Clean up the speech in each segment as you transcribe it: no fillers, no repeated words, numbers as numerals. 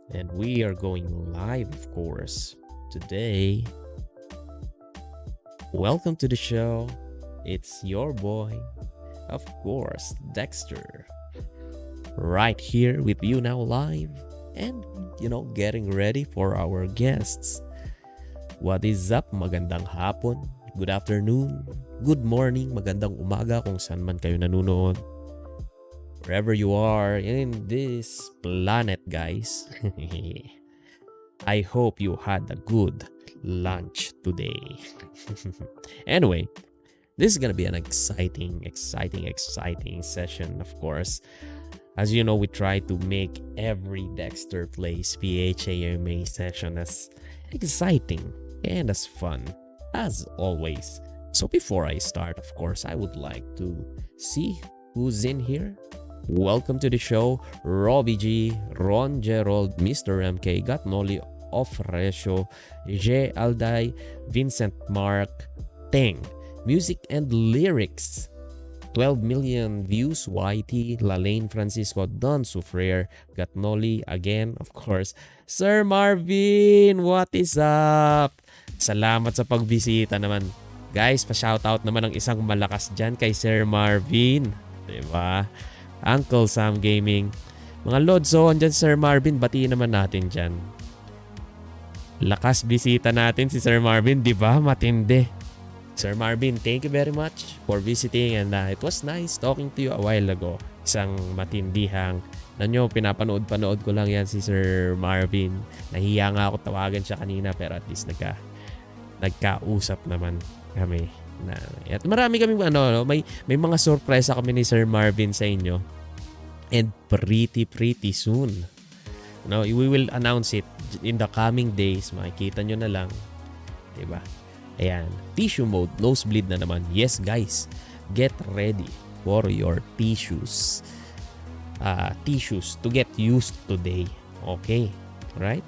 And we are going live, of course, today. Welcome to the show. It's your boy, of course, Dexter. Right here with you now live and, getting ready for our guests. What is up? Magandang hapon, good afternoon, good morning, magandang umaga kung saan man kayo nanonood. Wherever you are in this planet, guys. I hope you had a good lunch today. Anyway, this is gonna be an exciting session, of course. As you know, we try to make every Dexter Plays PHAMA session as exciting and as fun as always. So before I start, of course, I would like to see who's in here. Welcome to the show, Robbie G, Ron Gerald, Mr. MK, Gatnoli, Ofresio, J. Alday, Vincent Mark, Teng, Music and Lyrics, 12 million views, YT, Lalaine Francisco, Don Sufrer, Gatnoli, again, of course, Sir Marvin, what is up? Salamat sa pagbisita naman. Guys, pa-shoutout naman ng isang malakas dyan kay Sir Marvin. Diba? Uncle Sam Gaming. Mga Lodso, andyan Sir Marvin, batiin naman natin dyan. Lakas bisita natin si Sir Marvin, di ba? Matindi. Sir Marvin, thank you very much for visiting and it was nice talking to you a while ago. Isang matindihang, pinapanood ko lang yan si Sir Marvin. Nahiya nga ako tawagan siya kanina pero at least nagkausap naman kami. At marami kaming may mga sorpresa kami ni Sir Marvin sa inyo. And pretty soon. We will announce it in the coming days. Makikita nyo na lang. Diba? Ayan. Tissue mode. Nosebleed na naman. Yes, guys. Get ready for your tissues. Tissues to get used today. Okay? Right?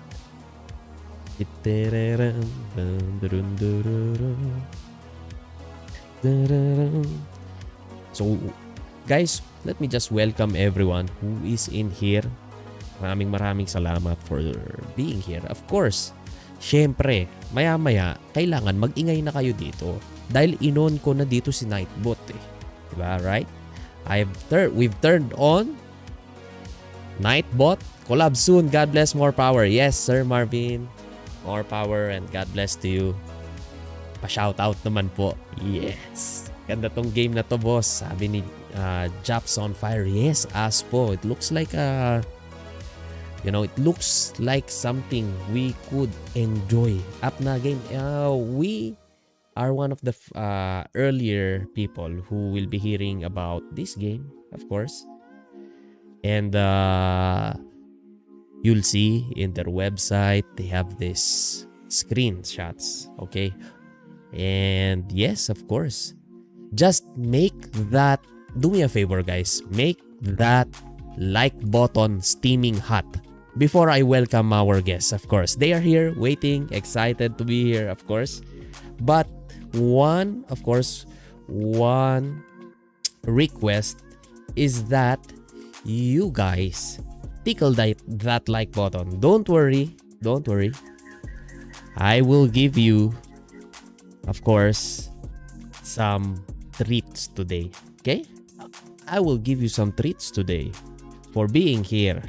So, guys, let me just welcome everyone who is in here. Maraming salamat for being here. Of course, syempre, maya-maya, kailangan mag-ingay na kayo dito. Dahil inon ko na dito si Nightbot eh. Diba, right? We've turned on Nightbot. Collab soon. God bless, more power. Yes, Sir Marvin. More power and God bless to you. Pa-shoutout naman po. Yes. Ganda tong game na to, boss. Sabi ni Japs on Fire. Yes, Aspho. It looks like it looks like something we could enjoy. Up na game. We are one of the earlier people who will be hearing about this game, of course. And you'll see in their website, they have this screenshots. Okay. And yes, of course, just make that, do me a favor guys, make that like button steaming hot before I welcome our guests. Of course, they are here waiting, excited to be here, of course. But one request is that you guys tickle that like button. Don't worry. I will give you, of course, some treats today. Okay? I will give you some treats today for being here.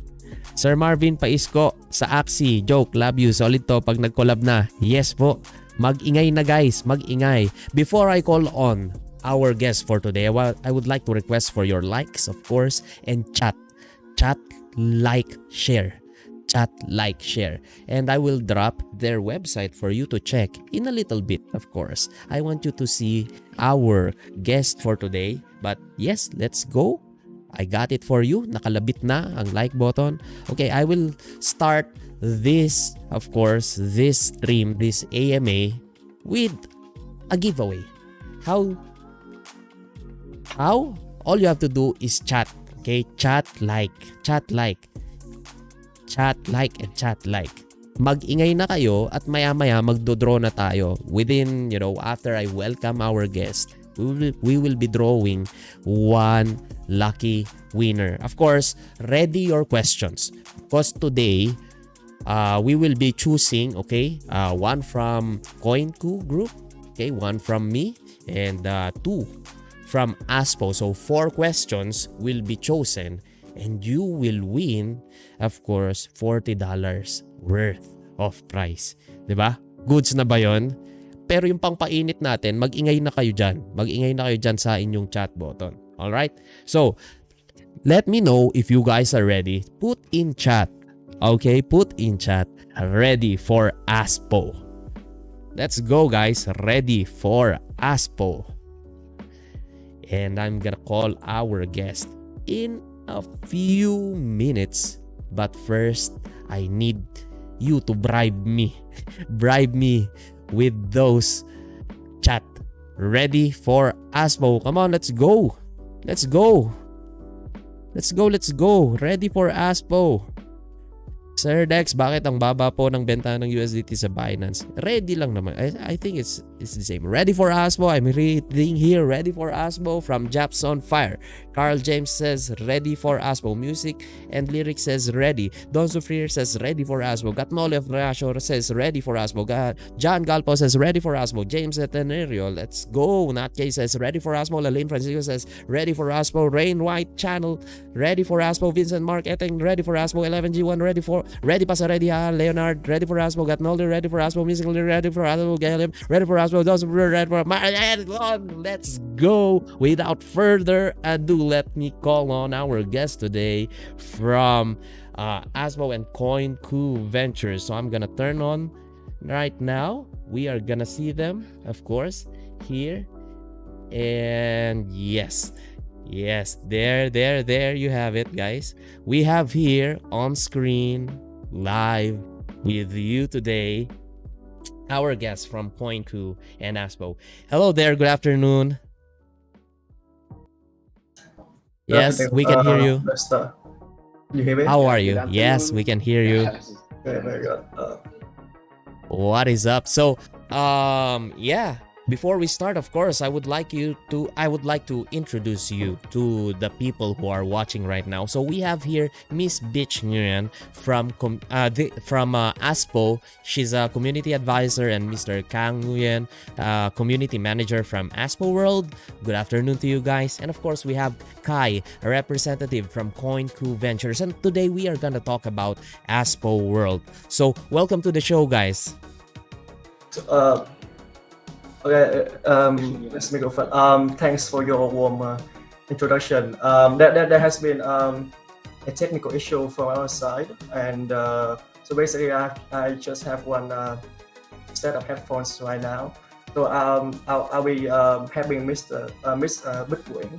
Sir Marvin Paisko sa Axie. Joke, love you. Solid to pag nag-collab na. Yes po. Mag-ingay na guys. Mag-ingay. Before I call on our guest for today, I would like to request for your likes, of course, and chat. Chat, like, share. Chat, like, share. And I will drop their website for you to check in a little bit, of course. I want you to see our guest for today. But yes, let's go. I got it for you. Nakalabit na ang like button. Okay, I will start this, of course, this stream, this AMA with a giveaway. How? All you have to do is chat. Okay, chat, like. Mag-ingay na kayo at maya-maya magdodraw na tayo. Within, after I welcome our guest, we will be drawing one lucky winner. Of course, ready your questions. Because today, We will be choosing, okay, one from CoinCu group, okay, one from me, and two from Aspho. So 4 questions will be chosen, and you will win, of course, $40 worth of prize. 'Di ba? Goods na ba 'yon? Pero yung pangpainit natin, mag-ingay na kayo dyan. Mag-ingay na kayo dyan sa inyong chat button. Alright? So, let me know if you guys are ready. Put in chat. Okay? Put in chat. Ready for ASPO. Let's go, guys. Ready for ASPO. And I'm gonna call our guest in a few minutes. But first, I need you to bribe me. Bribe me with those chat. Ready for ASPO. Come on, let's go. Let's go. Let's go, let's go. Ready for ASPO. Sir Dex, bakit ang baba po ng benta ng USDT sa Binance? Ready lang naman. I think it's the same. Ready for ASPO. I'm reading here. Ready for ASPO from Japs on Fire. Carl James says ready for ASPO. Music and Lyrics says ready. Don Sufrir says ready for ASPO. Gatnole of Rashor says ready for ASPO. John Galpo says ready for ASPO. James Atenerio, let's go. Natke says ready for ASPO. Lalene Francisco says ready for ASPO. Rain White Channel ready for ASPO. Vincent Mark Etting ready for ASPO. 11G1 ready pa sa ready ha. Leonard ready for ASPO. Gatnole ready for ASPO. Musical ready for ASPO. Galim ready for ASPO. Don Sufrir ready for let's go. Without further ado, let me call on our guest today from ASPO and CoinCu Ventures. So I'm gonna turn on right now. We are gonna see them, of course, here. And yes, there you have it, guys. We have here on screen, live with you today, our guests from CoinCu and ASPO. Hello there, good afternoon. Yes, we can hear you. Dexter. You hear me? How are you? Yes, we can hear you. Okay, very good. What is up? So, yeah. Before we start, of course, I would like to introduce you to the people who are watching right now. So we have here Miss Bitch Nguyen from ASPO. She's a community advisor, and Mr. Kang Nguyen, community manager from ASPO World. Good afternoon to you guys. And of course, we have Kai, a representative from CoinCu Ventures. And today we are gonna talk about ASPO World. So welcome to the show, guys. Okay, let's make it fun. Thanks for your warm introduction. There has been a technical issue from our side, and so basically I just have one set of headphones right now. So I'll be having Miss Bitwing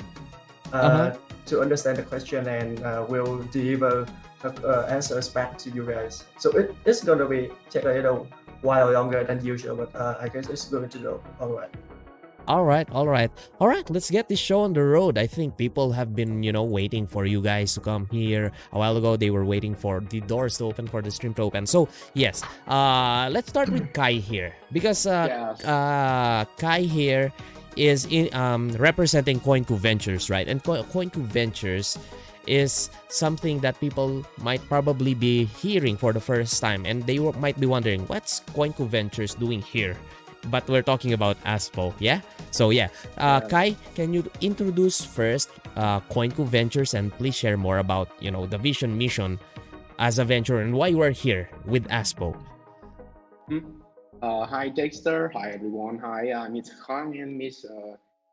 to understand the question, and we'll deliver answers back to you guys. So it's gonna take a little while longer than usual, but I guess it's going to go all right. Let's get this show on the road. I think people have been, waiting for you guys to come here. A while ago, they were waiting for the doors to open, for the stream to open. So yes, let's start with Kai here, because Kai here is representing CoinCu Ventures, right? And CoinCu Ventures is something that people might probably be hearing for the first time, and they might be wondering, what's CoinCu Ventures doing here? But we're talking about ASPO, yeah? So yeah, Kai, can you introduce first CoinCu Ventures, and please share more about, the vision, mission as a venture, and why you are here with ASPO? Hi Dexter, hi everyone. Hi, Ms. Kang and Ms.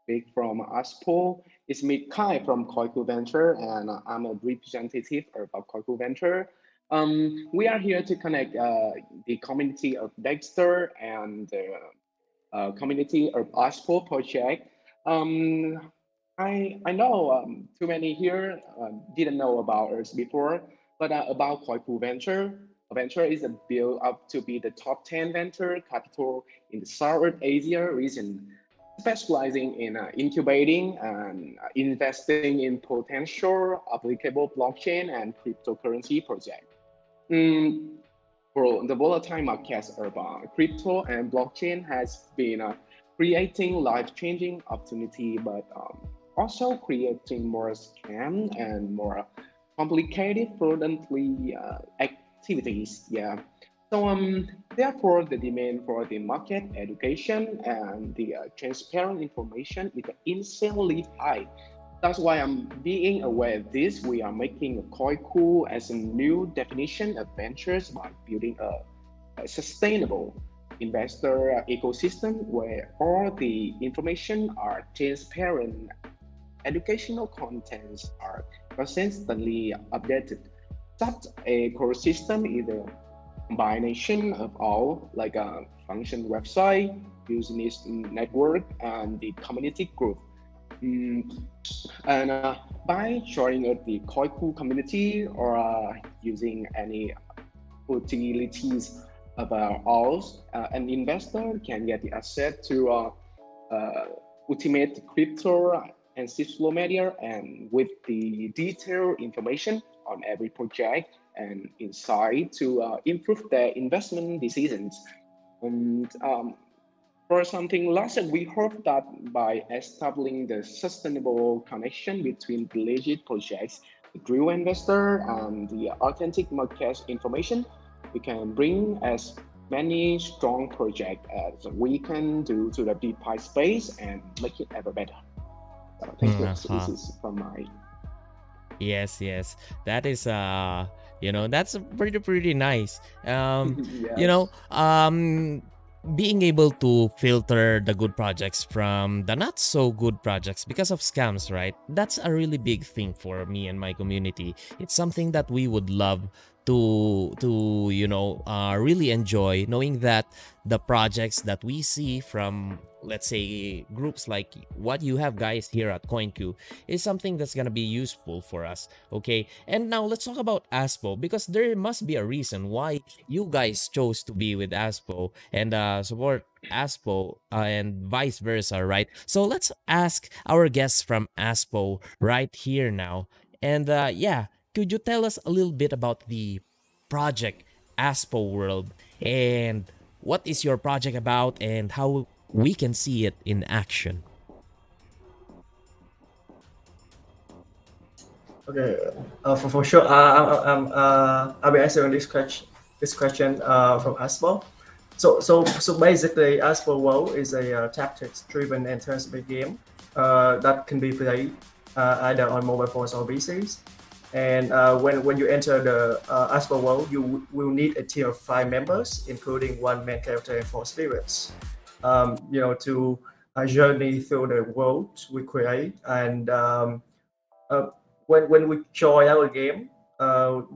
Big from ASPO. It's me, Kai from CoinCu Venture, and I'm a representative of CoinCu Venture. We are here to connect the community of Dexter and the community of ASPO project. I know too many here didn't know about us before, but about CoinCu Venture. Venture is built up to be the top 10 venture capital in the Southeast Asia region, specializing in incubating and investing in potential applicable blockchain and cryptocurrency projects. For the volatile markets of crypto and blockchain has been creating life-changing opportunity, but also creating more scam and more complicated fraudulently activities. Yeah. So therefore, the demand for the market education and the transparent information is insanely high. That's why I'm being aware of this. We are making a CoinCu as a new definition of ventures by building a sustainable investor ecosystem where all the information are transparent, educational contents are consistently updated. Such a core system is a combination of all, like a function website, business network, and the community group. Mm, and by joining the Koiku community or using any utilities of ours, an investor can get the asset to uh, ultimate crypto and flow media and with the detailed information on every project and insight to improve their investment decisions. And for something last, we hope that by establishing the sustainable connection between the legit projects, the real investor, and the authentic market information, we can bring as many strong projects as we can do to the DeFi space and make it ever better. So thank you. So this Uh-huh. is from my Yes, yes. That is that's pretty nice. You yes. know, being able to filter the good projects from the not so good projects because of scams, right? That's a really big thing for me and my community. It's something that we would love to really enjoy, knowing that the projects that we see from, let's say, groups like what you have guys here at CoinQ is something that's gonna be useful for us. Okay, and now let's talk about ASPO, because there must be a reason why you guys chose to be with ASPO and support ASPO, and vice versa, right? So let's ask our guests from ASPO right here now. And yeah, could you tell us a little bit about the project ASPO World, and what is your project about and how we can see it in action? Okay, for sure. I'll be answering this question from ASPO. So basically, ASPO World is a tactics-driven and turn-based game that can be played either on mobile phones or PCs. And when you enter the ASPO World, you will need a team of 5 members, including one main character and 4 spirits. To journey through the world we create. And uh, when we join our game,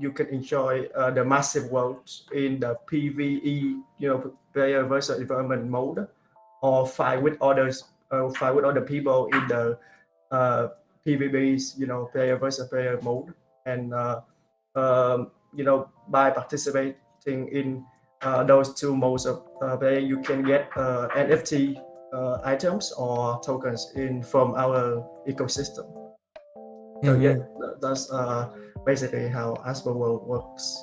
you can enjoy the massive world in the PVE, player versus environment mode, or fight with other people in the PvPs, player versus player mode. And by participating in those 2 modes of play, you can get NFT items or tokens in from our ecosystem. So yeah, Mhm. that's basically how ASPO World works.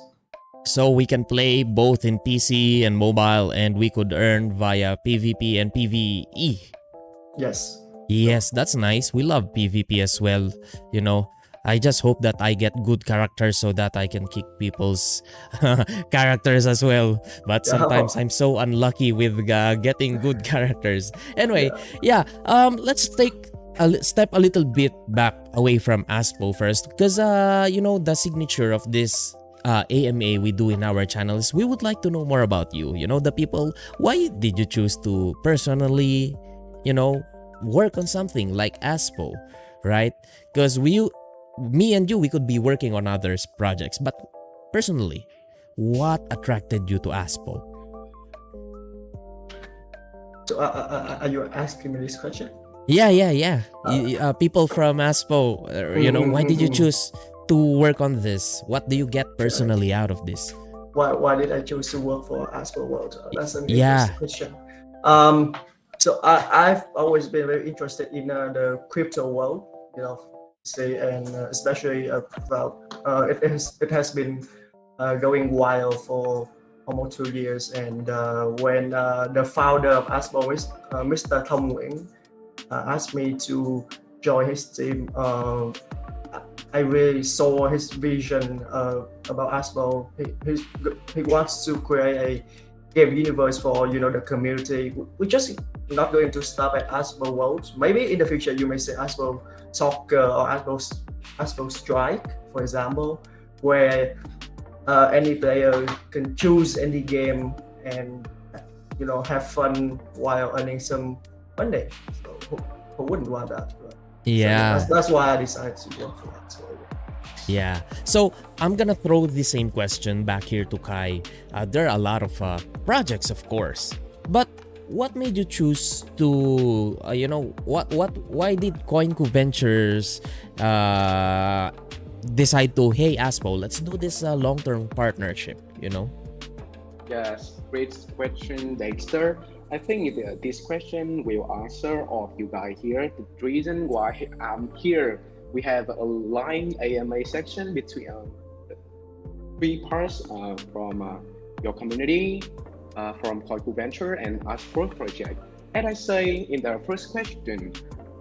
So we can play both in PC and mobile, and we could earn via PvP and PvE. Yes. Yes, that's nice. We love PvP as well. You know, I just hope that I get good characters so that I can kick people's characters as well. But sometimes Yeah. I'm so unlucky with getting good characters. Anyway, Yeah. yeah. Let's take step a little bit back away from Aspo first, because the signature of this AMA we do in our channel is we would like to know more about you. You know, the people. Why did you choose to personally, you know, work on something like ASPO, right? Because me and you, we could be working on others' projects, but personally, what attracted you to ASPO? So are you asking me this question? Yeah. Uh, People from ASPO, why did you mm. choose to work on this? What do you get Okay. personally out of this? Why did I choose to work for ASPO World? That's an Yeah. interesting question. Um, I've always been very interested in the crypto world, say, and especially about it has been going wild for almost 2 years. And when the founder of ASPO, Mr. Thông Nguyen, asked me to join his team, I really saw his vision about ASPO. He wants to create a game universe for the community. We're just not going to stop at ASPO World. Maybe in the future you may say ASPO Soccer or ASPO Strike, for example, where any player can choose any game and have fun while earning some money. So who wouldn't want that? Right? Yeah. So that's why I decided to work for that. So, Yeah. So I'm gonna throw the same question back here to Kai. There are a lot of projects, of course, but what made you choose to why did CoinCu Ventures decide to, hey Aspho, let's do this long-term partnership? Yes, great question, Dexter. I think this question will answer all of you guys here. The reason why I'm here, we have a line AMA section between three parts from your community, from CoinCu Venture and Aspho project. As I say in the first question,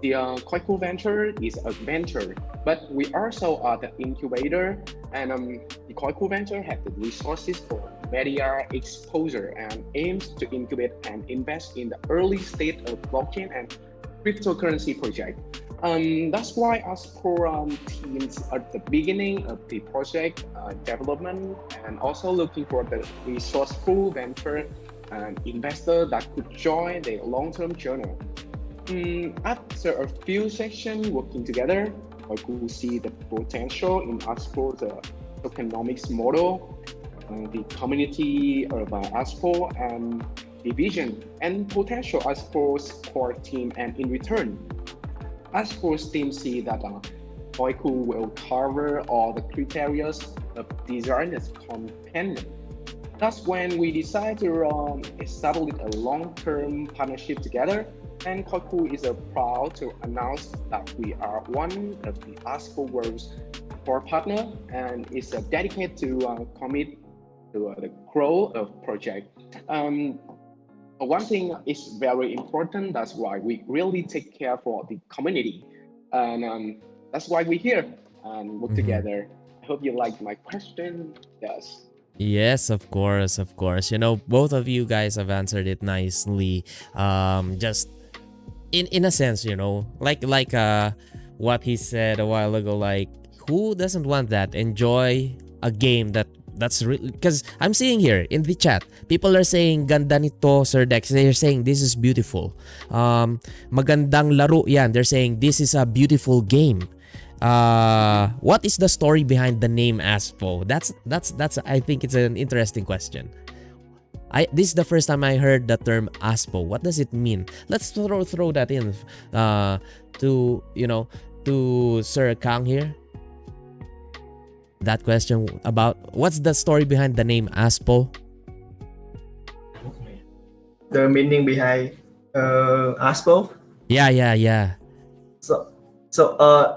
the CoinCu Venture is a venture, but we also are the incubator, and the CoinCu Venture has the resources for media exposure and aims to incubate and invest in the early stage of blockchain and cryptocurrency project. That's why Aspho teams at the beginning of the project development and also looking for the resourceful venture and investor that could join the long-term journey. After a few sessions working together, I could see the potential in Aspho's tokenomics model, the community of Aspho, and the vision and potential Aspho's core team. And in return, Aspho's team see that CoinCu will cover all the criteria of designers companion. That's when we decided to establish a long-term partnership together. And CoinCu is proud to announce that we are one of the ASPO World's core partner and is dedicated to commit to the growth of project. One thing is very important. That's why we really take care for the community, and that's why we're here and work together. I hope you like my question. Yes. Yes, of course, of course. Both of you guys have answered it nicely. Just in a sense, like what he said a while ago, like who doesn't want that? Enjoy a game that's really, because I'm seeing here in the chat, people are saying ganda nito, Sir Dex. They're saying this is beautiful. Magandang laro yan. They're saying this is a beautiful game. What is the story behind the name Aspho? That's I think it's an interesting question. This is the first time I heard the term Aspho. What does it mean? Let's throw that in to Sir Kang here. That question about what's the story behind the name Aspho? the meaning behind ASPO. Yeah. So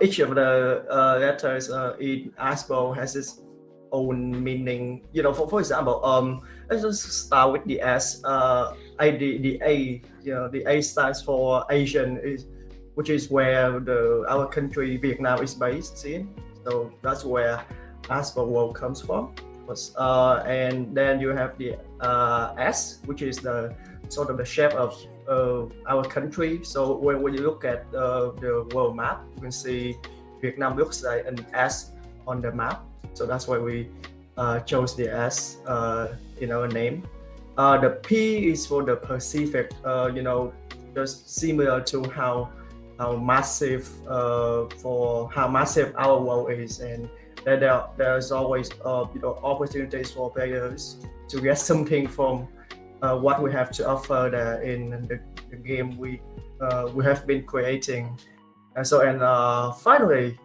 each of the letters in ASPO has its own meaning. For example, let's just start with the S. The A. The A stands for Asian, which is where our country Vietnam is based in. So that's where ASPO World comes from. And then you have the S, which is the sort of the shape of our country. So when you look at the world map, you can see Vietnam looks like an S on the map. So that's why we chose the S in our name. The P is for the Pacific. Just similar to how massive our world is, and there's always opportunities for players to get something from what we have to offer there in the game we have been creating. And finally,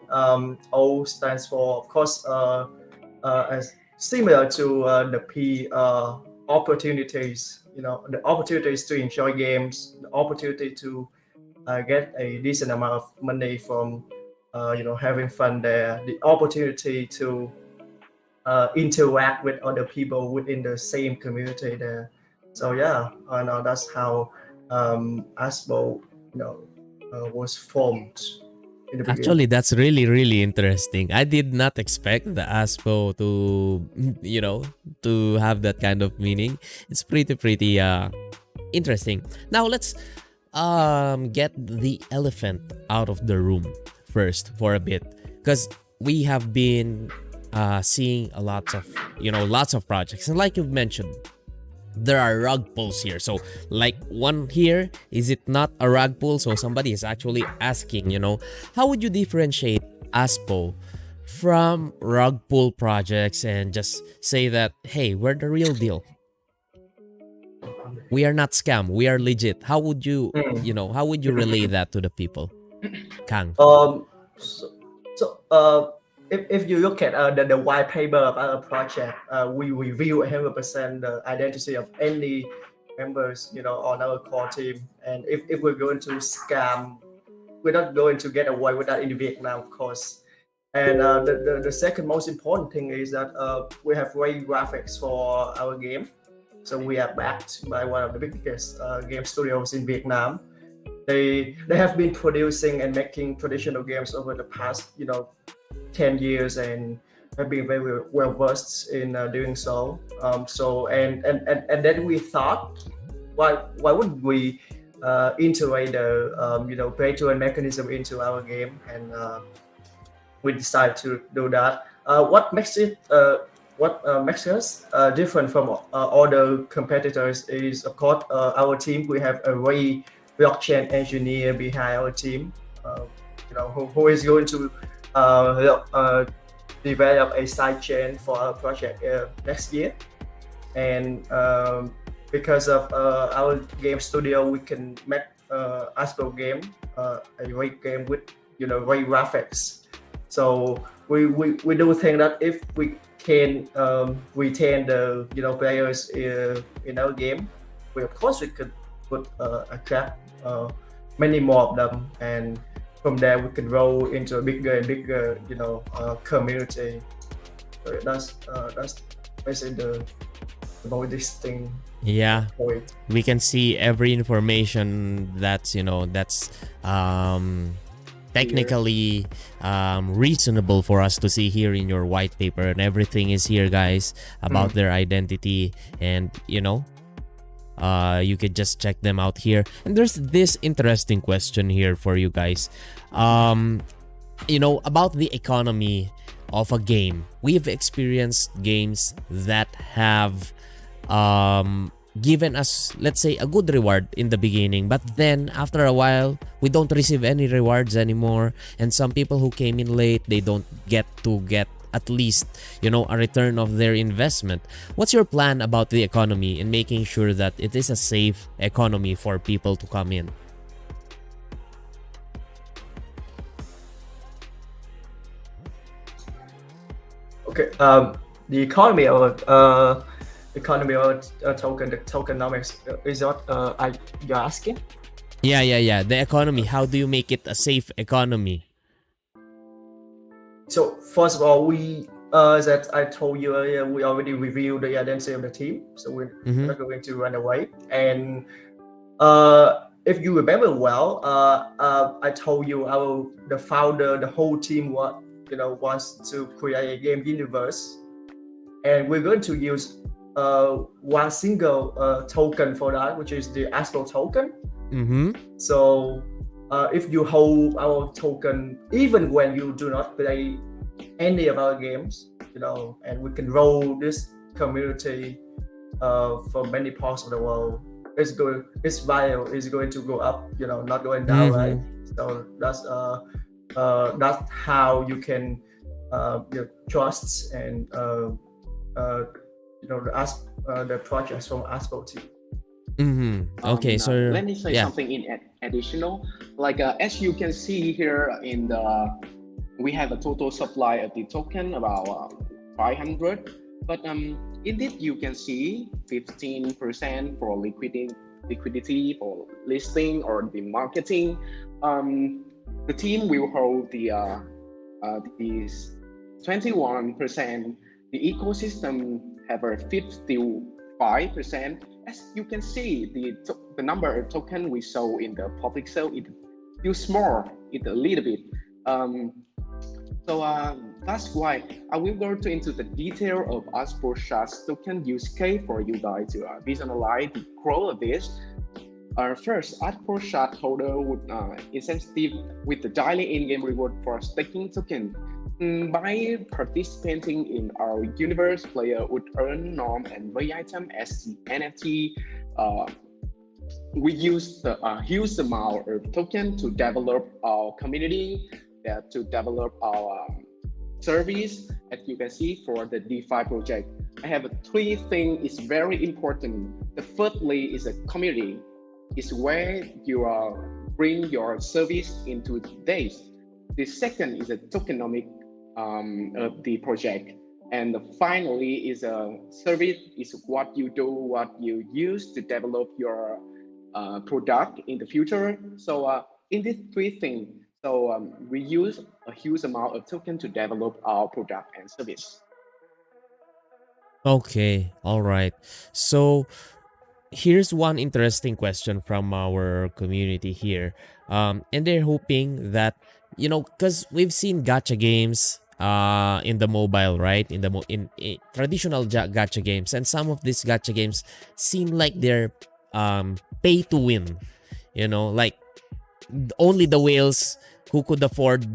O stands for, of course, as similar to the P, opportunities. The opportunities to enjoy games, the opportunity to get a decent amount of money from having fun there, the opportunity to interact with other people within the same community there. So yeah, that's how ASPO was formed. in the beginning. Actually, that's really, really interesting. I did not expect the ASPO to, to have that kind of meaning. It's pretty interesting. Now let's get the elephant out of the room first for a bit, because we have been seeing lots of projects, and like you've mentioned, there are rug pulls here. So like one here, is it not a rug pull? So somebody is actually asking, how would you differentiate ASPO from rug pull projects and just say that, hey, we're the real deal, we are not scam, we are legit? How would you how would you relay that to the people, Kang? So, if you look at the white paper of our project, we review 100% the identity of any members, on our core team. And if we're going to scam, we're not going to get away with that in Vietnam, of course. And the second most important thing is that we have great graphics for our game. So we are backed by one of the biggest game studios in Vietnam. They have been producing and making traditional games over the past 10 years and have been very well versed in doing so. And then we thought, why wouldn't we integrate the pay to earn mechanism into our game? And we decided to do that. What makes us different from other competitors is, of course, our team. We have a very blockchain engineer behind our team, who is going to develop a side chain for our project next year. And because of our game studio, we can make ASPO game, a great game with great graphics. So we do think that if we can retain the players in our game, we could attract many more of them, and from there we can grow into a bigger and bigger community. So that's basically the most distinct point. We can see every information that's technically reasonable for us to see here in your white paper, and everything is here, guys, about their identity, and you could just check them out here. And there's this interesting question here for you guys, about the economy of a game. We've experienced games that have given us, let's say, a good reward in the beginning, but then after a while we don't receive any rewards anymore, and some people who came in late, they don't get at least a return of their investment. What's your plan about the economy and making sure that it is a safe economy for people to come in? Okay, the economy of token, the tokenomics, is what you're asking? Yeah. The economy. How do you make it a safe economy? So first of all, we that I told you earlier, we already reviewed the identity of the team, so we're not going to run away. And if you remember well, I told you the founder, the whole team, wants to create a game universe, and we're going to use one single token for that, which is the ASPO token. So if you hold our token, even when you do not play any of our games, and we can roll this community from many parts of the world, its value is going to go up, not going down, right? So that's how you can trust and the projects from ASPO team. Okay, so let me say something in additional. Like as you can see here we have a total supply of the token about 500, but indeed you can see 15% for liquidity for listing or the marketing. The team will hold the 21%. The ecosystem have a 55%. As you can see, the number of token we sold in the public sale is still small. It's a little bit, Um, that's why I will go into the detail of ASPO token use case for you guys to visualize the growth of this. First, ASPO holder would incentive with the daily in-game reward for staking token. By participating in our universe, player would earn norm and V item as NFT. We use the huge amount of token to develop our community, to develop our service. As you can see for the DeFi project, I have three things is very important. The firstly is a community, is where you bring your service into days. The second is a tokenomic of the project. And finally is a service is what you do, what you use to develop your product in the future. So in these three things, we use a huge amount of token to develop our product and service. Okay, all right. So here's one interesting question from our community here. And they're hoping that, because we've seen gacha games in the mobile, right? In traditional gacha games, and some of these gacha games seem like they're pay to win. Like only the whales who could afford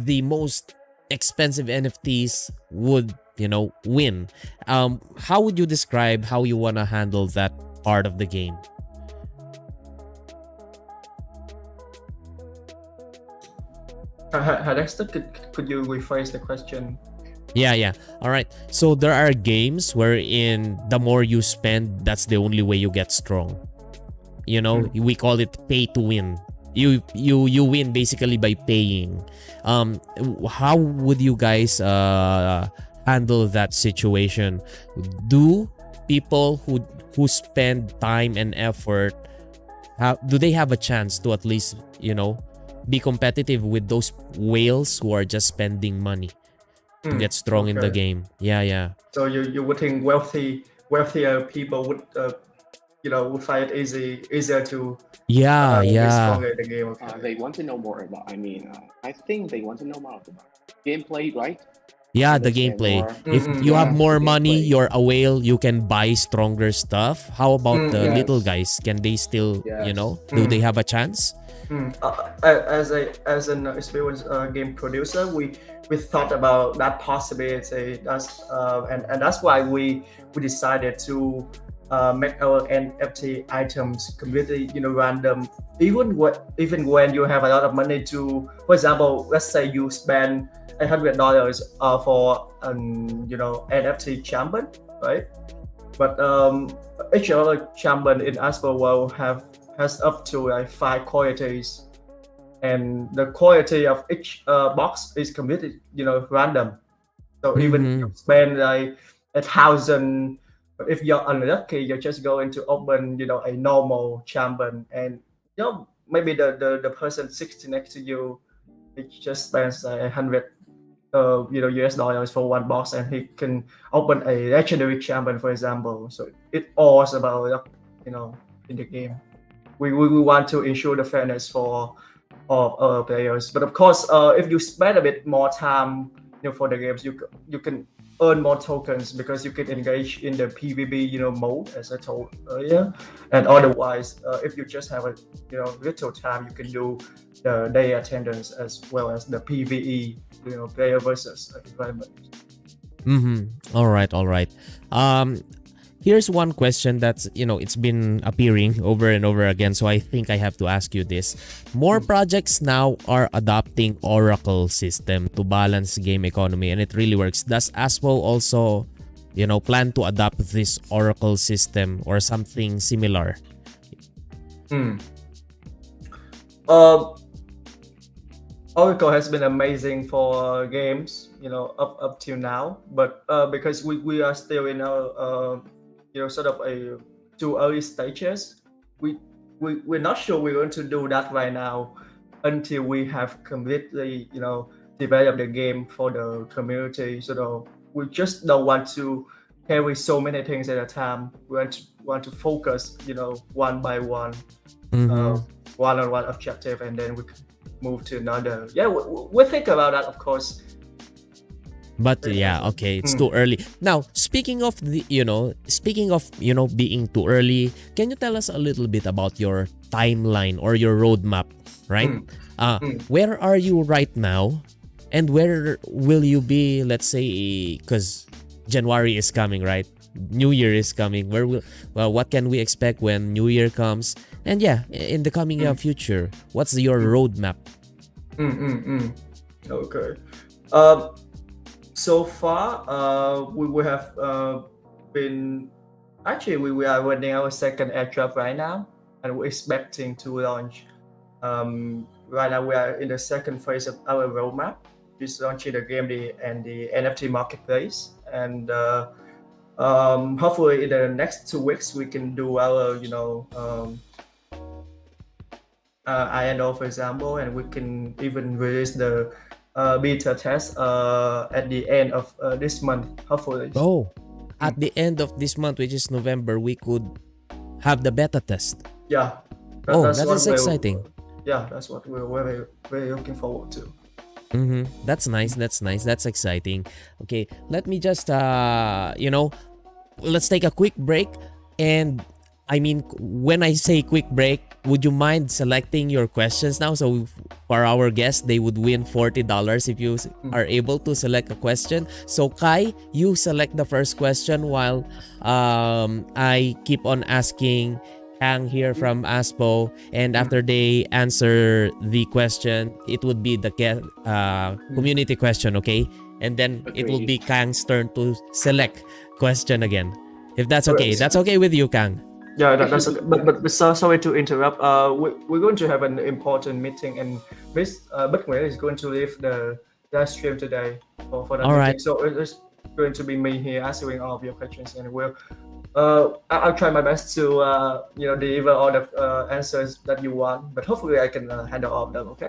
the most expensive NFTs would, win. How would you describe how you want to handle that part of the game? Dexter, could you rephrase the question? Yeah. All right. So there are games wherein the more you spend, that's the only way you get strong. We call it pay to win. You win basically by paying. How would you guys handle that situation? Do people who spend time and effort, do they have a chance to at least be competitive with those whales who are just spending money to get strong in the game? Yeah. So you would think wealthier people would would find it easier to get stronger in the game. Okay. They want to know more about. I think they want to know more about gameplay, right? Yeah, the gameplay. If you have more money, you're a whale, you can buy stronger stuff. How about the little guys? Can they still, do they have a chance? As an experienced game producer, we thought about that possibility. And that's why we decided to make our NFT items completely random. Even when you have a lot of money to, for example, let's say you spend $100 for NFT champion, right? But each other champion in ASPO World has up to like 5 qualities, and the quality of each box is completely random. So even if you spend like 1,000, but if you're unlucky, you're just going to open a normal champion, and maybe the person sitting next to you, it just spends like 100 US dollars for one box, and he can open a legendary champion, for example. So it all is about luck, in the game. We want to ensure the fairness for all our players. But of course, if you spend a bit more time for the games, you can earn more tokens because you can engage in the PvP mode, as I told earlier. And otherwise, if you just have a little time, you can do the day attendance as well as the PvE, player versus environment. All right. Here's one question that's it's been appearing over and over again, so I think I have to ask you this. More projects now are adopting Oracle system to balance game economy, and it really works. Does Aspho also plan to adopt this Oracle system or something similar? Oracle has been amazing for games up till now, but because we are still in our sort of a too early stages, we're not sure we're going to do that right now until we have completely developed the game for the community. So we just don't want to carry so many things at a time. We want to focus one by one, one-on-one objective, and then move to another. Yeah, we think about that, of course. But yeah, okay, it's too early. Now, speaking of being too early, can you tell us a little bit about your timeline or your roadmap, right? Where are you right now, and where will you be? Let's say, because January is coming, right? New Year is coming. What can we expect when New Year comes? And yeah, in the coming future, what's your roadmap? Okay. So far, we have been actually we are running our second airdrop right now, and we're expecting to launch. Right now, we are in the second phase of our roadmap, which is launching the game and the NFT marketplace, and hopefully in the next 2 weeks we can do our INO, for example, and we can even release the beta test at the end of this month, hopefully. Oh, at the end of this month, which is November, we could have the beta test. Yeah. That is exciting. Yeah, that's what we're very, very looking forward to. That's nice. That's exciting. Okay, let me just let's take a quick break. And I mean, when I say quick break, would you mind selecting your questions now? So for our guests, they would win $40 if you are able to select a question. So Kai, you select the first question while I keep on asking Kang here from ASPO, and after they answer the question, it would be the community question, okay? And then it will be Kang's turn to select question again. If that's okay. That's okay with you, Kang? Yeah, that's okay. But sorry to interrupt. We're going to have an important meeting, and Miss Buckman is going to leave the live stream today for that meeting. Right. So it's going to be me here answering all of your questions, and I'll try my best to deliver all the answers that you want. But hopefully I can handle all of them. Okay.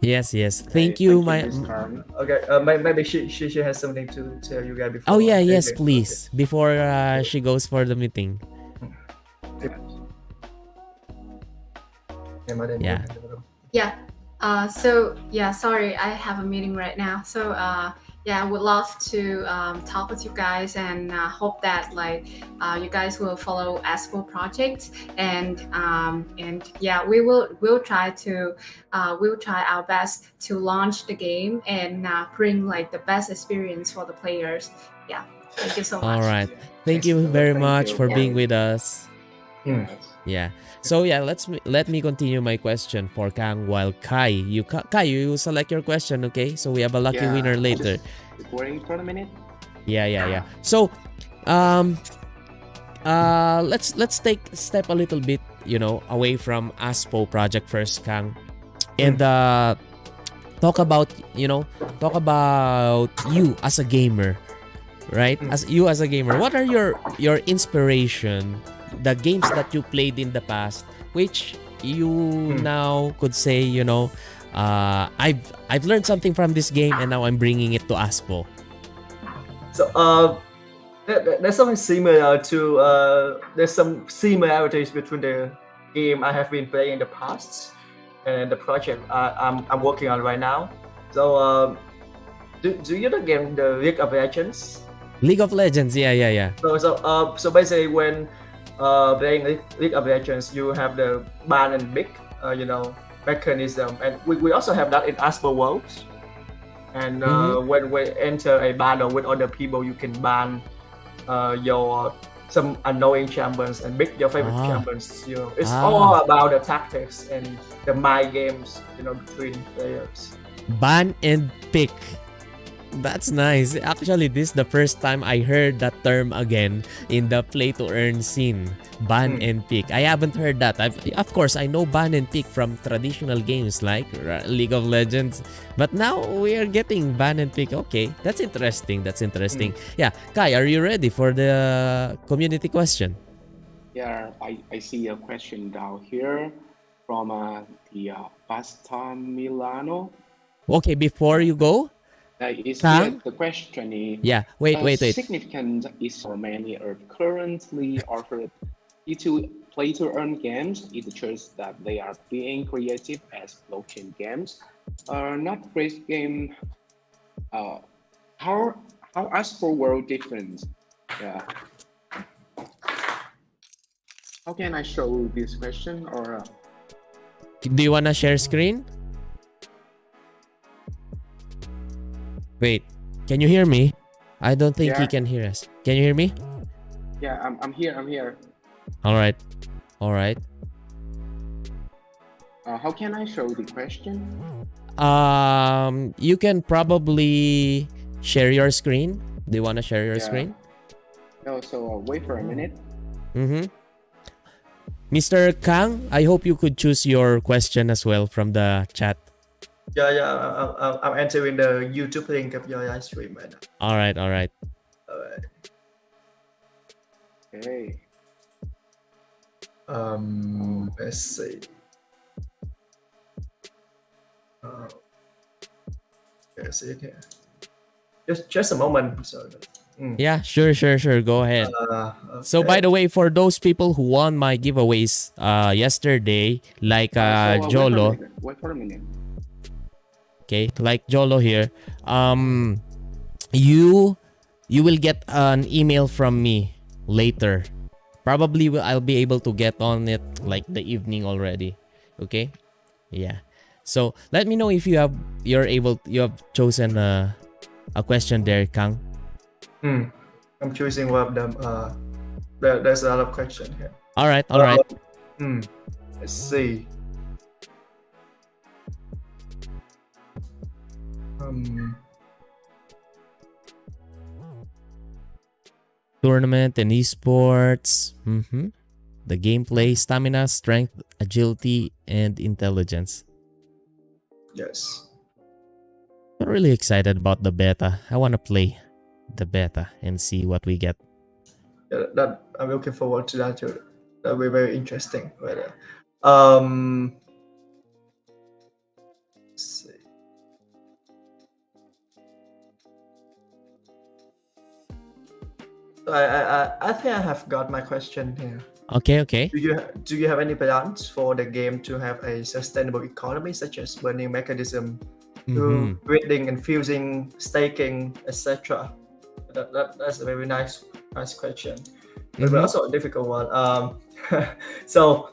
Yes. Thank you, Okay. Maybe she has something to tell you guys before. Oh yeah, yes, please. Okay. Before she goes for the meeting. Sorry, I have a meeting right now. So I would love to talk with you guys, and hope that you guys will follow ASPO project, and we'll try our best to launch the game and bring the best experience for the players. Yeah, thank you so much. All right, thank you very much for being with us. Yeah. So let me continue my question for Kang, while Kai, you select your question, okay? So we have a lucky winner later. Just waiting for a minute. Yeah. So let's take a step a little bit, away from ASPO project first, Kang, and talk about you as a gamer, right? As a gamer, what are your inspiration? The games that you played in the past, which you now could say, I've learned something from this game, and now I'm bringing it to ASPO. So there's something similar to there's some similarities between the game I have been playing in the past and the project I'm working on right now. So do you know the game, the League of Legends? League of Legends, yeah. So basically when playing League of Legends, you have the ban and pick, mechanism, and we also have that in ASPO World. And when we enter a battle with other people, you can ban some annoying champions and pick your favorite champions. It's all about the tactics and the mind games, between players. Ban and pick. That's nice. Actually, this is the first time I heard that term again in the play to earn scene. Ban and pick. I haven't heard that. Of course, I know ban and pick from traditional games like League of Legends, but now we are getting ban and pick. Okay, that's interesting. Yeah, Kai, are you ready for the community question? Yeah, I see a question down here from the Pasta Milano. Okay, before you go, the question is, wait. significant is how many are currently offered P2 play to earn games is just that they are being creative as blockchain games. Not great game. Uh, how ASPO World different? Yeah. How can I show this question or? Do you wanna share screen? Wait, can you hear me? I don't think he Yeah. can hear us. Can you hear me? Yeah, I'm here. I'm here. All right. All right. How can I show the question? You can probably share your screen. Do you want to share your Yeah. screen? No, so wait for a minute. Mm-hmm. Mr. Kang, I hope you could choose your question as well from the chat. Yeah. I'm entering the YouTube link of your live stream right now. All right. All right. Alright. Okay. Let's see. Let's see it here. Just a moment. Sorry. Yeah, sure. Go ahead. So by the way, for those people who won my giveaways yesterday, like Jolo, Wait for a minute. okay, like Jolo here, you will get an email from me later. Probably I'll be able to get on it like the evening already. Okay, yeah. So let me know if you have chosen a question there, Kang. I'm choosing one of them. There's a lot of questions here. All right. Let's see. Tournament and esports. The gameplay, stamina, strength, agility, and intelligence. Yes. I'm really excited about the beta. I want to play the beta and see what we get. Yeah, that I'm looking forward to that too. That'll be very interesting. But, let's see. So I think I have got my question here. Okay. Do you have any plans for the game to have a sustainable economy, such as burning mechanism, through breeding, infusing, staking, etc.? That's a very nice question, but also a difficult one. So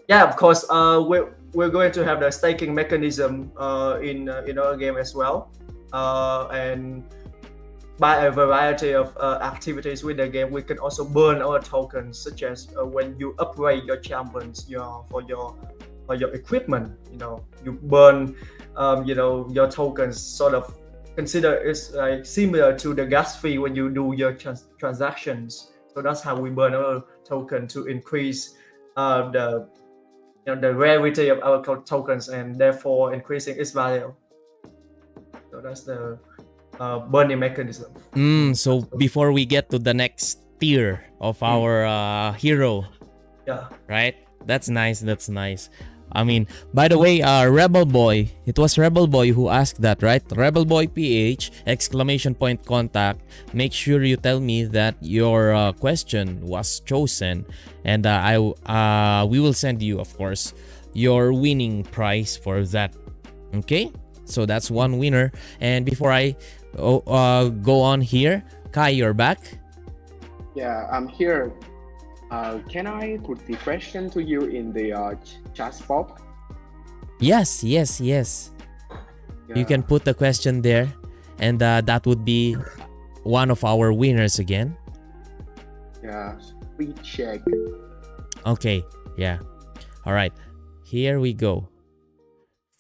yeah, of course, we're going to have the staking mechanism in our game as well, and by a variety of activities with the game, we can also burn our tokens, such as when you upgrade your champions, for your equipment. You burn your tokens. Sort of consider it's like similar to the gas fee when you do your transactions. So that's how we burn our token to increase the rarity of our tokens, and therefore increasing its value. So that's the burning mechanism. So before we get to the next tier of our hero, Yeah. right? That's nice. I mean, by the way, Rebel Boy, it was Rebel Boy who asked that, right? Rebel Boy PH, ! Contact. Make sure you tell me that your question was chosen, and we will send you, of course, your winning prize for that. Okay? So that's one winner. And before I go on here, Kai, you're back? Yeah, I'm here. Can I put the question to you in the chat box? Yes. Yeah. You can put the question there, and that would be one of our winners again. Yeah, we check. Okay, yeah. All right, here we go.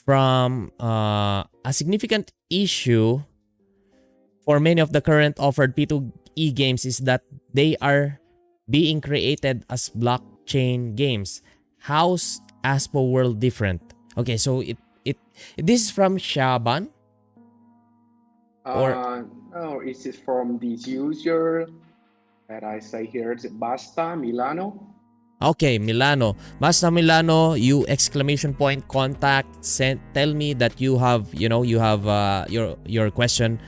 From a significant issue for many of the current offered P2E games is that they are being created as blockchain games. How's ASPO World different? Okay, so this is from Shaban? No, it is from this user that I say here, it's Basta Milano. Okay, Milano. Basta Milano, you ! Contact, tell me that you have your question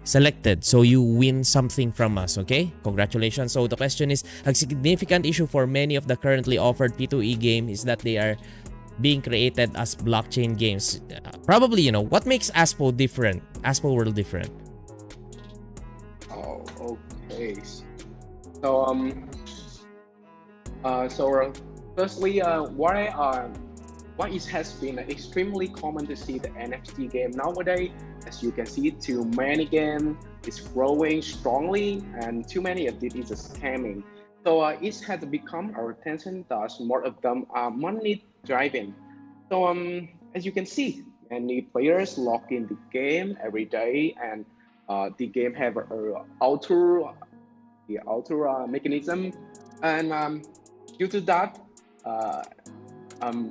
selected. So you win something from us, okay? Congratulations. So the question is, a significant issue for many of the currently offered P2E game is that they are being created as blockchain games. Probably, you know, what makes ASPO different? ASPO World different? Oh, okay. So firstly, why it has been extremely common to see the NFT game nowadays. As you can see, too many games is growing strongly, and too many of it is scamming. So it has become our attention that more of them are money driven. So as you can see, many players log in the game every day, and the game have a auto mechanism, and due to that,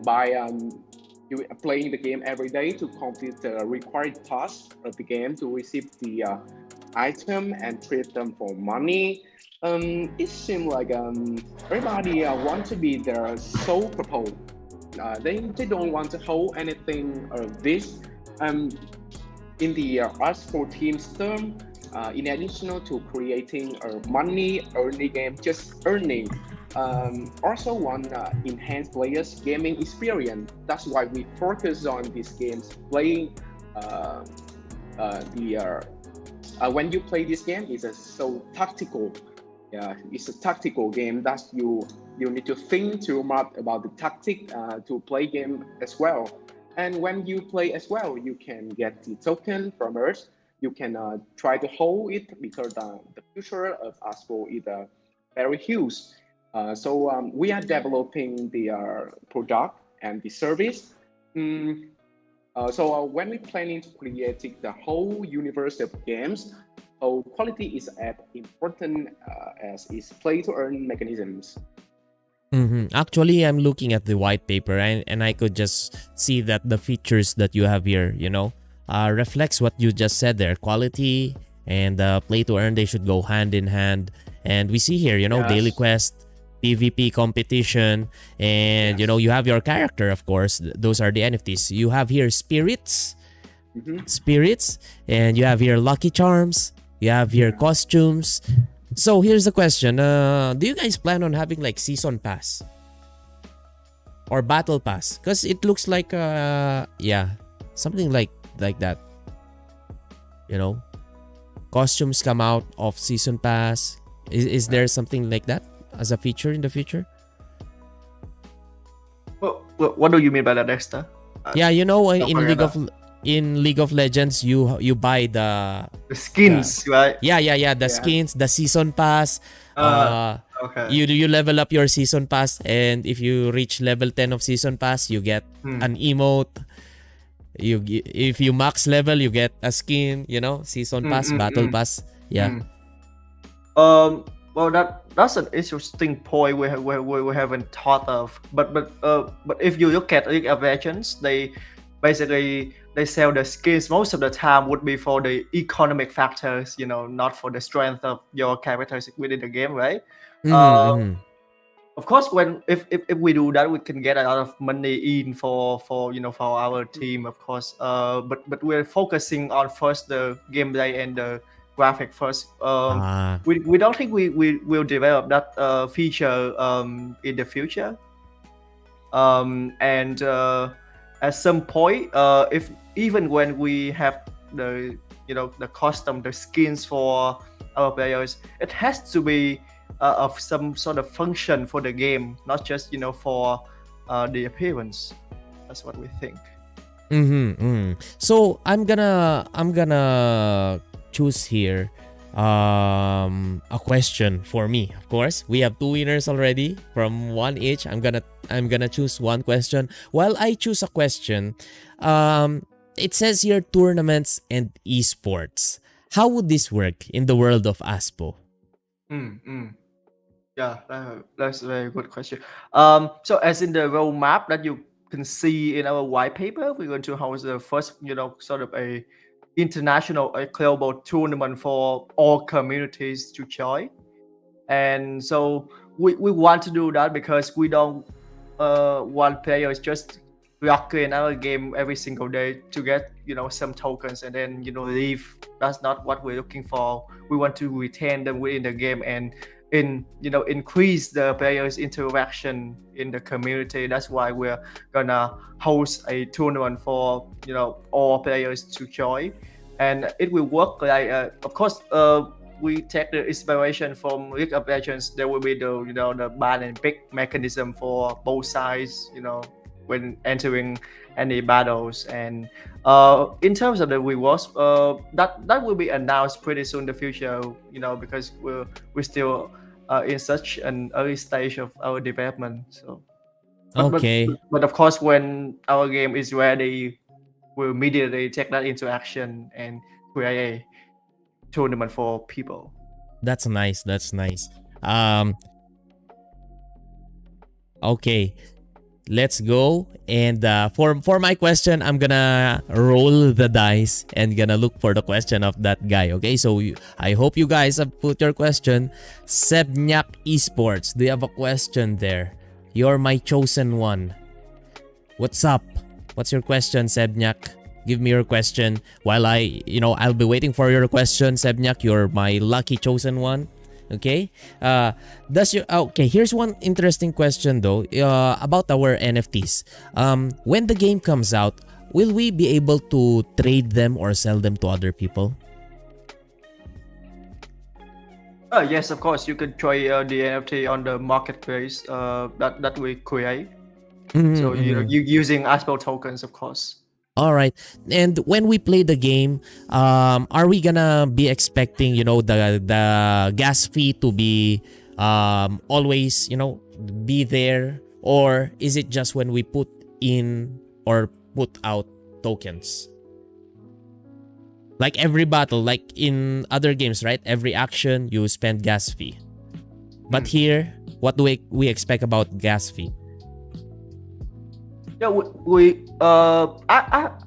by you playing the game every day to complete the required tasks of the game to receive the item and trade them for money. It seems like everybody want to be their sole proposal. They don't want to hold anything of this. In the Aspho team's term, in addition to creating a money earning game, just earning, also want enhance players' gaming experience. That's why we focus on these games. Playing when you play this game, it's so tactical. Yeah, it's a tactical game that you need to think too much about the tactic to play game as well. And when you play as well, you can get the token from us. You can try to hold it because the future of Aspho is very huge. So we are developing the product and the service. So when we're planning to create the whole universe of games, so quality is as important as is play-to-earn mechanisms. Actually, I'm looking at the white paper and I could just see that the features that you have here, you know, reflects what you just said there. Quality and play-to-earn, they should go hand in hand. And we see here, you know, Yes. daily quest, PvP competition, and, you know, you have your character, of course. Those are the NFTs. You have here spirits, and you have here lucky charms. You have here costumes. So here's the question. Do you guys plan on having like season pass or battle pass? Because it looks like something like that. You know, costumes come out of season pass. Is there something like that as a feature in the future? What do you mean by that, Dexter? Yeah, you know, Don't in forget League of Legends, you buy the skins, right? the skins, the season pass. Okay. You level up your season pass, and if you reach level 10 of season pass, you get an emote. If you max level, you get a skin. You know, season pass, battle pass. Yeah. Well, that's an interesting point we haven't thought of. But if you look at League of Legends, they sell the skins most of the time would be for the economic factors, you know, not for the strength of your characters within the game, right? Of course, if we do that, we can get a lot of money in for our team, of course. But we're focusing on first the gameplay and the graphic first. We don't think we will develop that feature in the future. And at some point, if even when we have the custom, the skins for our players, it has to be of some sort of function for the game, not just for the appearance. That's what we think. So I'm gonna choose here a question for me. Of course, we have two winners already from one each. I'm gonna choose one question. While I choose a question, it says here tournaments and esports. How would this work in the world of ASPO? Yeah, that's a very good question. So as in the roadmap that you can see in our white paper, we're going to host the first, sort of a global tournament for all communities to join. And so we want to do that because we don't want players just lock in our game every single day to get some tokens and then leave. That's not what we're looking for. We want to retain them within the game and increase the players interaction in the community. That's why we're gonna host a tournament for all players to join, and it will work like of course we take the inspiration from League of Legends. There will be the ban and pick mechanism for both sides when entering any battles. And in terms of the rewards, that will be announced pretty soon in the future, because we're still in such an early stage of our development. So Okay. but of course, when our game is ready, we'll immediately take that into action and create a tournament for people. That's nice. That's nice. Okay. Let's go. And for my question, I'm gonna roll the dice and gonna look for the question of that guy. Okay, so I hope you guys have put your question. Sebnyak Esports, do you have a question there? You're my chosen one. What's up? What's your question, Sebnyak? Give me your question while I'll be waiting for your question, Sebnyak. You're my lucky chosen one. Okay. Okay, here's one interesting question though, about our NFTs. When the game comes out, will we be able to trade them or sell them to other people? Yes, of course. You can trade the NFT on the marketplace that we create. So you using ASPO tokens, of course. All right. And when we play the game, are we gonna be expecting, the gas fee to be always, be there? Or is it just when we put in or put out tokens? Like every battle, like in other games, right? Every action, you spend gas fee. But here, what do we expect about gas fee? Yeah,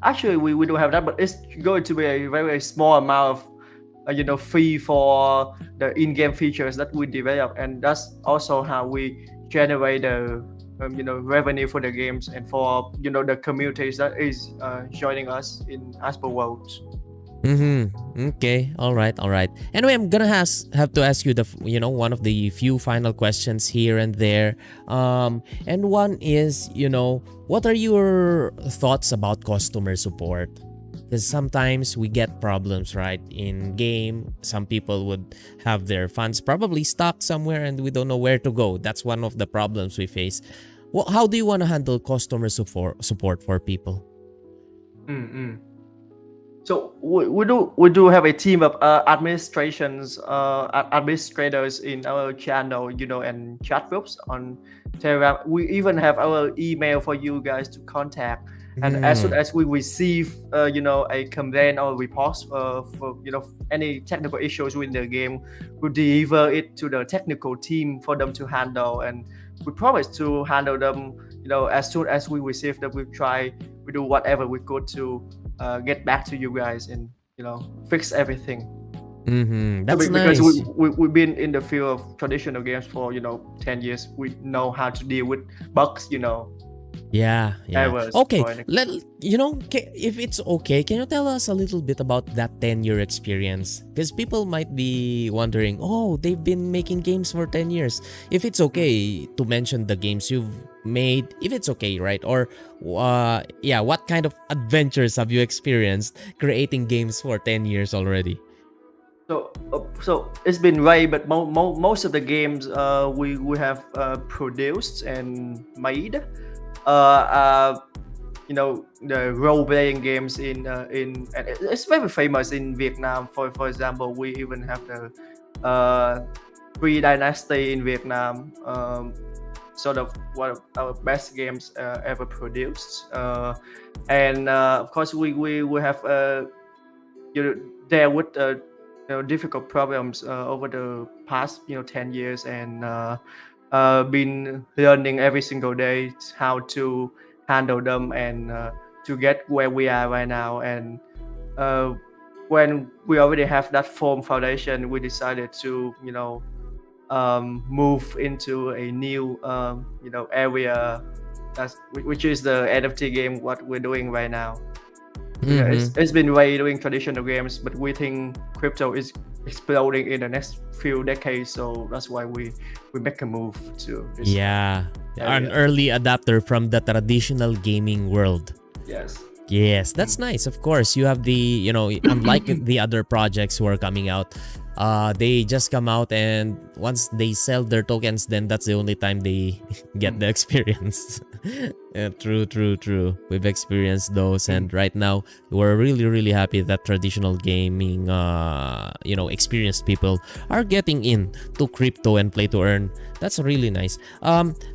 actually we don't have that, but it's going to be a very small amount of fee for the in-game features that we develop, and that's also how we generate the revenue for the games and for the communities that is joining us in ASPO World. Okay. All right. Anyway, I'm gonna have to ask you one of the few final questions here and there. And one is, what are your thoughts about customer support? Because sometimes we get problems, right? In game, some people would have their funds probably stuck somewhere and we don't know where to go. That's one of the problems we face. Well, how do you want to handle customer support for people? So we do have a team of administrators in our channel, and chat groups on Telegram. We even have our email for you guys to contact. And as soon as we receive, a complaint or report for any technical issues with the game, we deliver it to the technical team for them to handle. And we promise to handle them, as soon as we receive them. We do whatever we could to get back to you guys and fix everything. That's because nice. we've been in the field of traditional games for 10 years. We know how to deal with bugs. Yeah. Errors, Okay. If it's okay, can you tell us a little bit about that 10-year experience? Because people might be wondering, they've been making games for 10 years. If it's okay to mention the games you've made, if it's okay, right? Or what kind of adventures have you experienced creating games for 10 years already? So it's been right, but most of the games we have produced and made. The role-playing games in and it's very famous in Vietnam. For example, we even have the Three Dynasty in Vietnam, sort of one of our best games ever produced. And of course, we have dealt with difficult problems over the past 10 years, and been learning every single day how to handle them and to get where we are right now. And when we already have that firm foundation, we decided to move into a new area which is the NFT game what we're doing right now. Yeah, Mhm. it's been way doing traditional games, but we think crypto is exploding in the next few decades, so that's why we make a move to this Yeah. An area. early adapter from the traditional gaming world. Yes. Yes, that's nice. Of course, you have the, unlike the other projects who are coming out, they just come out and once they sell their tokens, then that's the only time they get the experience. Yeah, true, true, true. We've experienced those, and right now we're really, really happy that traditional gaming, experienced people are getting in to crypto and play to earn. That's really nice.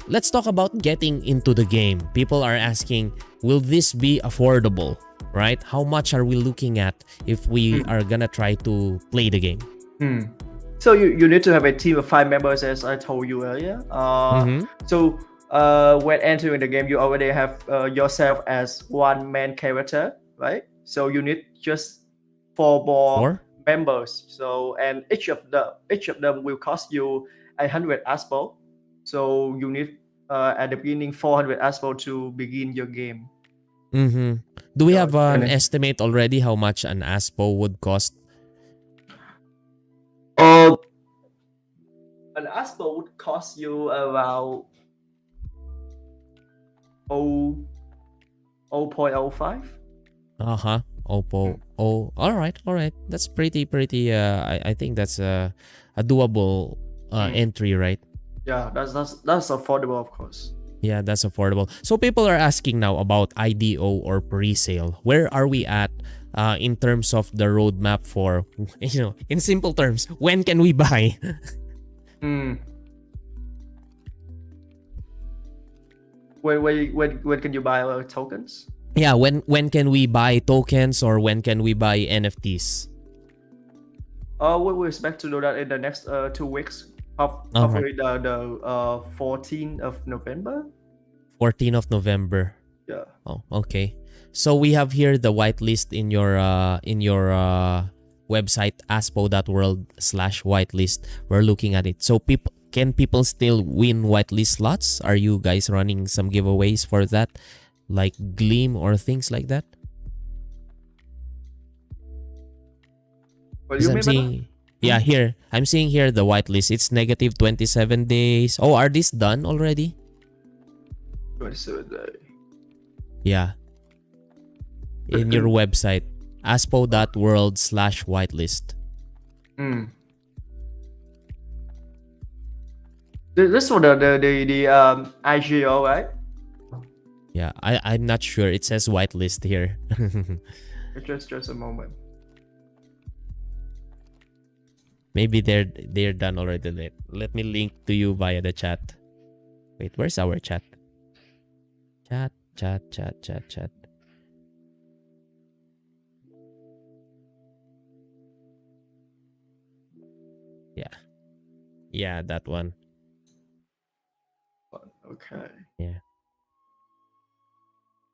Let's talk about getting into the game. People are asking, will this be affordable, right? How much are we looking at if we are gonna try to play the game? So you need to have a team of 5 members, as I told you earlier. So when entering the game, you already have yourself as one main character, right? So you need just 4 more Four? members. So and each of them will cost you 100 ASPO. So you need at the beginning 400 ASPO to begin your game. Do we have an estimate already how much an ASPO would cost? An ASPO would cost you around 0.05. Oppo. Oh, all right. That's pretty. I think that's a doable entry, right? Yeah, that's affordable, of course. Yeah, that's affordable. So people are asking now about IDO or pre-sale. Where are we at in terms of the roadmap for, in simple terms, when can we buy? When can you buy our tokens? Yeah, when can we buy tokens or when can we buy NFTs? We expect to do that in the next 2 weeks. Hopefully the 14th of November. 14th of November. Yeah. Oh, okay. So we have here the whitelist in your website, aspo.world/whitelist. We're looking at it. So can people still win whitelist slots? Are you guys running some giveaways for that, like Gleam or things like that? What do you mean by that? Yeah, here I'm seeing here the whitelist. It's negative 27 days. Oh, are these done already? 27 days. Yeah. In your website, aspo.world/whitelist. This for the IGO, right? Yeah, I'm not sure. It says whitelist here. Just a moment. Maybe they're done already. Let me link to you via the chat. Wait, where's our chat? Chat. Yeah, that one. Okay. Yeah.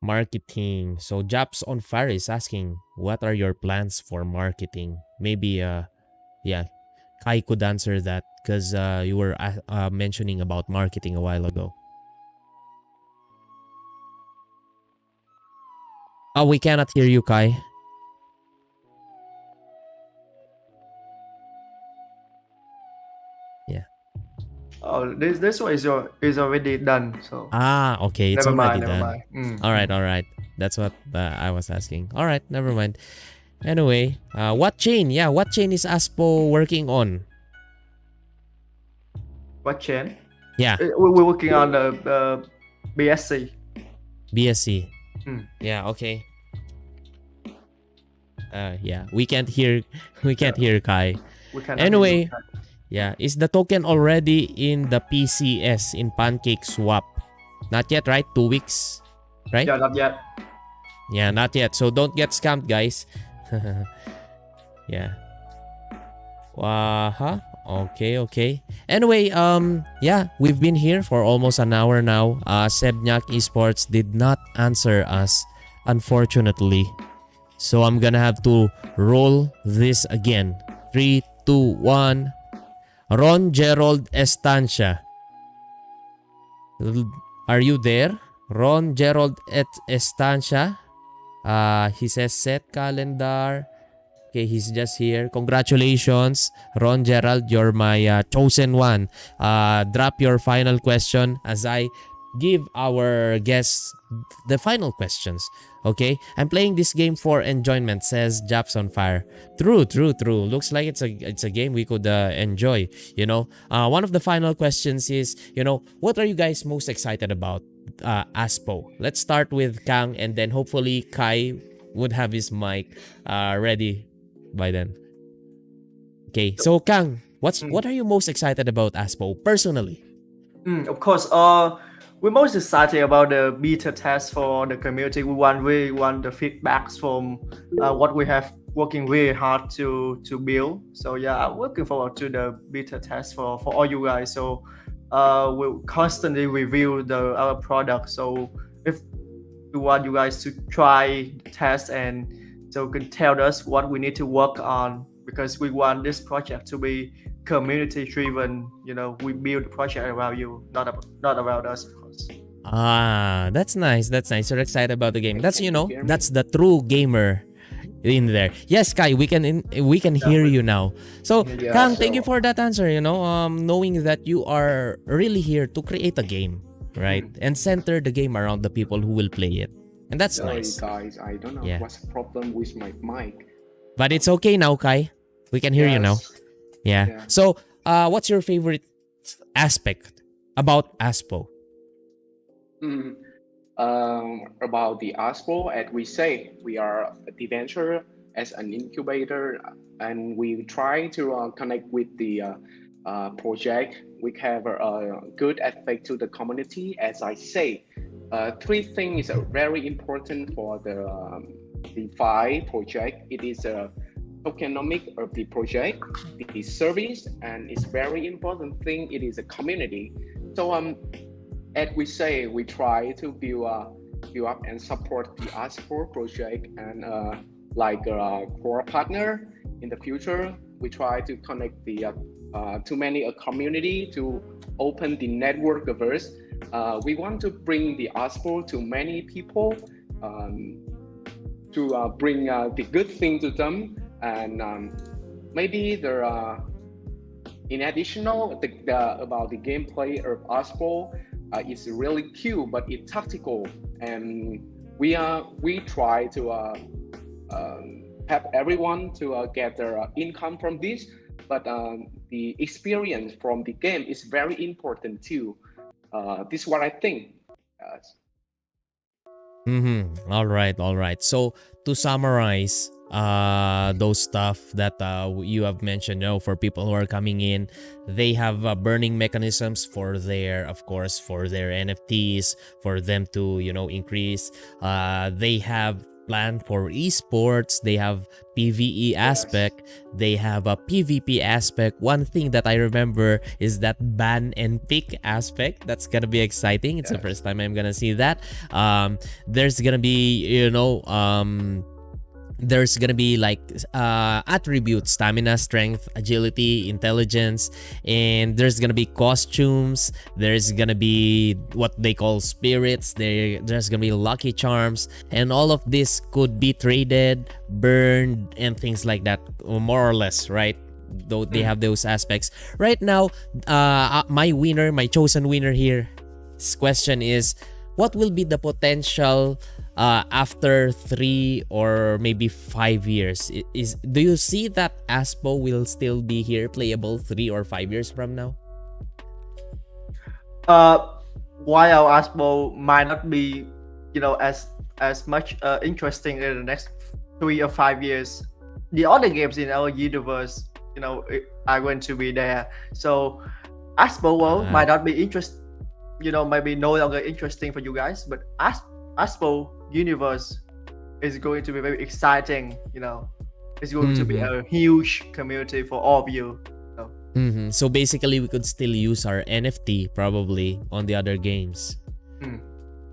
Marketing. So Japs on Fire is asking, what are your plans for marketing? Maybe Kai could answer that because you were mentioning about marketing a while ago. Oh, we cannot hear you, Kai. Yeah. Oh, this one is already done. So. Okay, it's already done. Never mind. All right. That's what I was asking. All right, never mind. Anyway, what chain? Yeah, what chain is Asppo working on? What chain? Yeah. We're working on the BSC. BSC. Yeah, okay. Yeah, we can't hear Kai. Anyway, yeah, is the token already in the PCS in Pancake Swap? Not yet, right? 2 weeks, right? Yeah, not yet. Yeah, not yet. So don't get scammed, guys. Yeah. Okay. Anyway, yeah, we've been here for almost an hour now. Sebnyak Esports did not answer us, unfortunately. So I'm gonna have to roll this again. 3, 2, 1. Ron Gerald Estancia. Are you there? Ron Gerald et Estancia. He says set calendar. Okay, he's just here. Congratulations, Ron Gerald. You're my chosen one. Drop your final question as I give our guests the final questions. Okay, I'm playing this game for enjoyment, says Japs on Fire. True, true, true. Looks like it's a game we could enjoy. You know, one of the final questions is, you know, what are you guys most excited about? Aspo. Let's start with Kang, and then hopefully Kai would have his mic ready by then. Okay, so Kang, what are you most excited about Aspo personally? Of course, we're most excited about the beta test for the community. We want the feedbacks from what we have working really hard to build. So yeah, I'm looking forward to the beta test for all you guys. So we'll constantly review our product. So if we want you guys to try test and so you can tell us what we need to work on, because we want this project to be community driven. You know, we build the project around you, not around us, of course. That's nice. That's nice. You're excited about the game. That's, Can you you know, hear me? that's the true gamer in there. Yes, Kai, we can hear you now. So, Yeah, Kang, thank you so- for that answer. You know, knowing that you are really here to create a game, right, and center the game around the people who will play it, and that's Sorry, nice. guys. I don't know Yeah. what's the problem with my mic. But it's okay now, Kai. We can hear you now. Yes. Yeah. So, what's your favorite aspect about Aspo? Mm. About the ASPO, as we say, we are the venture as an incubator, and we try to connect with the project. We have a good aspect to the community. As I say, three things are very important for the DeFi project. It is a tokenomic of the project, the service, and it's very important thing. It is a community. So as we say, we try to build up and support the ASPO project, and like a core partner in the future. We try to connect the to many a community to open the network of us. We want to bring the ASPO to many people, to bring the good thing to them, and maybe there are. In additional, about the gameplay of ASPO, it's really cute, but it's tactical, and we try to have everyone to get their income from this, but the experience from the game is very important too. This is what I think. All right, all right. So to summarize, those stuff that you have mentioned, you know, for people who are coming in, they have burning mechanisms for their, of course, for their NFTs, for them to, you know, increase. They have plan for esports, they have PvE aspect, they have a PvP aspect. One thing that I remember is that ban and pick aspect. That's gonna be exciting. It's the first time I'm gonna see that. There's gonna be, you know, there's gonna be like attributes: stamina, strength, agility, intelligence, and there's gonna be costumes. There's gonna be what they call spirits. There's gonna be lucky charms, and all of this could be traded, burned, and things like that, more or less, right? Though they have those aspects right now. My winner, my chosen winner here, this question is, what will be the potential after 3 or maybe 5 years? Do you see that Aspho will still be here playable 3 or 5 years from now? While ASPO might not be, you know, as much interesting in the next 3 or 5 years, the other games in our universe, you know, are going to be there. So ASPO World might not be you know, might be no longer interesting for you guys, but ASPO universe is going to be very exciting. You know, it's going to be a huge community for all of you. So basically, we could still use our NFT probably on the other games.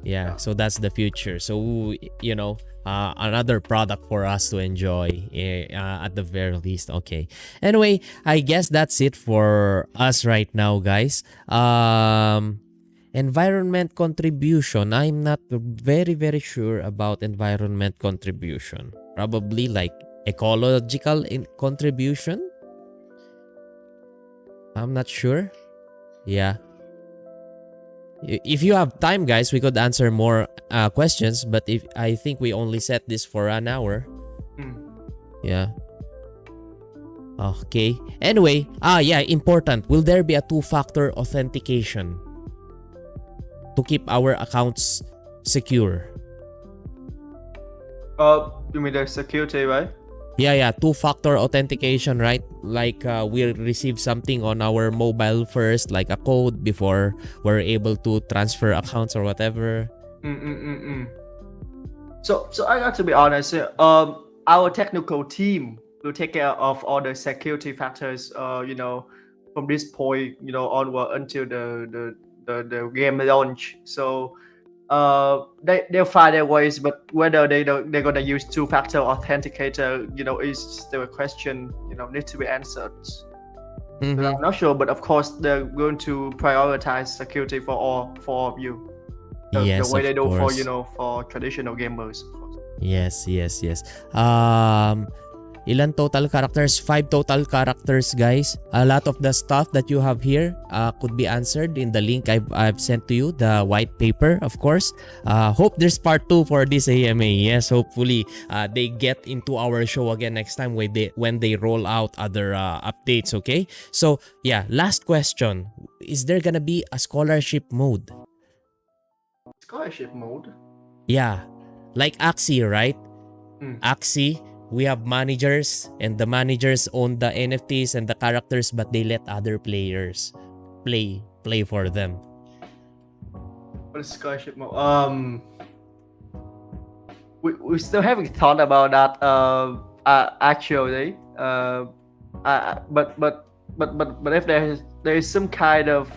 Yeah, so that's the future. So, you know, another product for us to enjoy at the very least. Okay. Anyway, I guess that's it for us right now, guys. Environment contribution. I'm not very sure about environment contribution. Probably like ecological contribution. I'm not sure. Yeah. If you have time, guys, we could answer more questions. But if I think we only set this for an hour. Yeah. Okay. Anyway, yeah, important. Will there be a two-factor authentication to keep our accounts secure? You mean the security, right? Yeah, two-factor authentication, right? Like we'll receive something on our mobile first, like a code before we're able to transfer accounts or whatever. So I got to be honest. Our technical team will take care of all the security factors. From this point, onward until the game launch. So they'll find their ways, but whether they're gonna use two-factor authenticator, is still a question, needs to be answered. So I'm not sure, but of course they're going to prioritize security for all four of you. The way they do for for traditional gamers. Of course. Yes. Ilan total characters? 5 total characters, guys. A lot of the stuff that you have here could be answered in the link I've sent to you, the white paper, of course. Hope there's part 2 for this AMA. Yes, hopefully they get into our show again next time when they roll out other updates, okay? So, yeah, last question. Is there gonna be a scholarship mode? Scholarship mode? Yeah. Like Axie, right? Axie. We have managers, and the managers own the NFTs and the characters, but they let other players play for them. What is scholarship mode? We still haven't thought about that actually. But if there is some kind of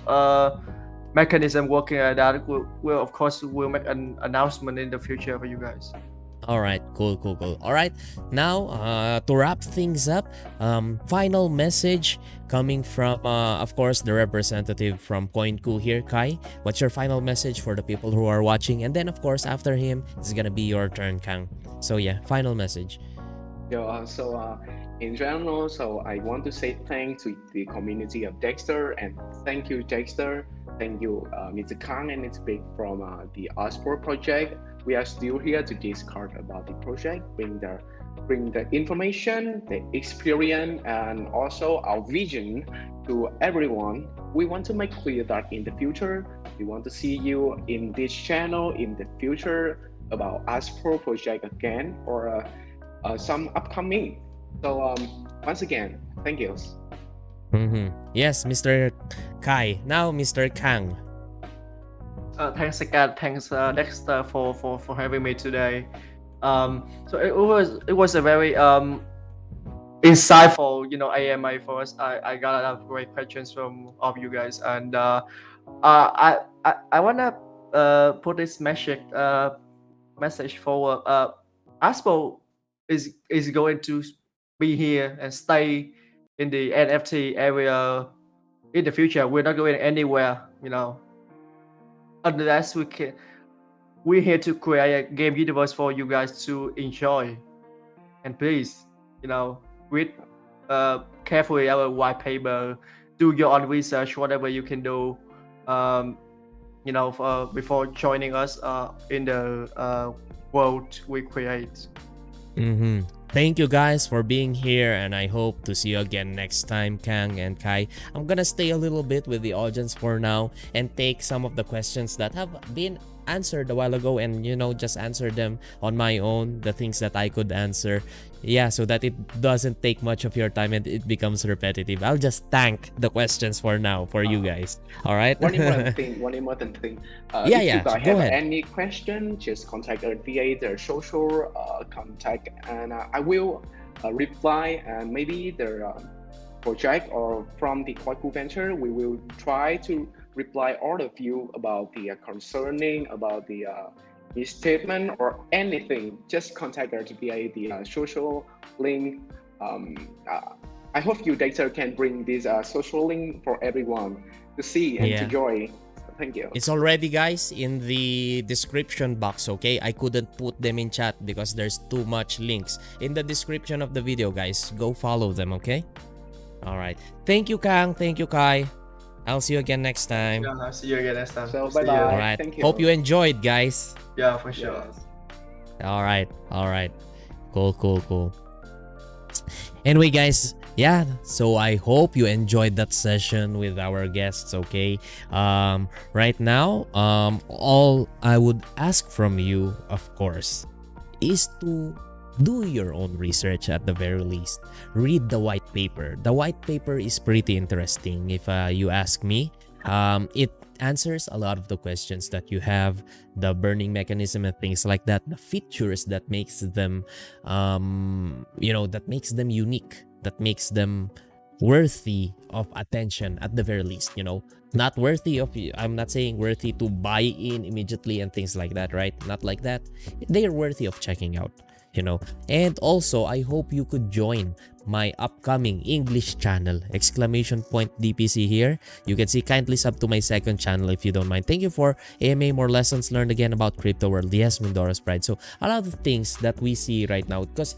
mechanism working like that, we'll of course make an announcement in the future for you guys. All right, cool. All right, now to wrap things up, final message coming from, of course, the representative from CoinCu here, Kai. What's your final message for the people who are watching? And then, of course, after him, it's gonna be your turn, Kang. So yeah, final message. In general, I want to say thanks to the community of Dexter, and thank you, Dexter. Thank you, Mr. Kang and Mr. Big from the ASPO project. We are still here to discuss about the project, bring the information, the experience, and also our vision to everyone. We want to make clear that in the future, we want to see you in this channel in the future about ASPO project again, or some upcoming. So once again, thank you. Yes, Mr. Kai. Now, Mr. Kang. Thanks again. Thanks, Dexter, for having me today. So it was a very insightful, AMA for us. I got a lot of great questions from all of you guys, and I wanna put this message forward. Aspho is going to be here and stay in the NFT area in the future. We're not going anywhere, unless we're here to create a game universe for you guys to enjoy. And please, read carefully our white paper, do your own research, whatever you can do, before joining us in the world we create. Thank you guys for being here, and I hope to see you again next time, Kang and Kai. I'm gonna stay a little bit with the audience for now and take some of the questions that have been answered a while ago, and just answer them on my own, the things that I could answer. Yeah, so that it doesn't take much of your time and it becomes repetitive. I'll just thank the questions for now for you guys. All right. One important thing. If you guys go have ahead. any question, just contact us via their social contact, and I will reply. And maybe their project or from the CoinCu Venture, we will try to reply all of you about the concerning about the statement or anything. Just contact us via the social link. I hope you, Dexter, can bring this social link for everyone to see and to enjoy. Thank you. It's already, guys, in the description box, okay? I couldn't put them in chat because there's too much links. In the description of the video, guys, go follow them, okay? All right. Thank you, Kang. Thank you, Kai. I'll see you again next time. Yeah, I'll see you again next time. So, See you. bye-bye. All right. Thank you. Hope you enjoyed, guys. Yeah, for sure. Yes. All right. All right. Cool. Anyway, guys, yeah, so I hope you enjoyed that session with our guests, okay? Right now, all I would ask from you, of course, is to do your own research at the very least. Read the white paper. The white paper is pretty interesting if you ask me. It answers a lot of the questions that you have, the burning mechanism and things like that, the features that makes them that makes them unique, that makes them worthy of attention at the very least, not worthy of, I'm not saying worthy to buy in immediately and things like that, right? Not like that. They're worthy of checking out, and also I hope you could join my upcoming English channel, !DPC here. You can see, kindly sub to my second channel if you don't mind. Thank you for AMA, more lessons learned again about crypto world. Yes, Mindora's pride. So a lot of things that we see right now, because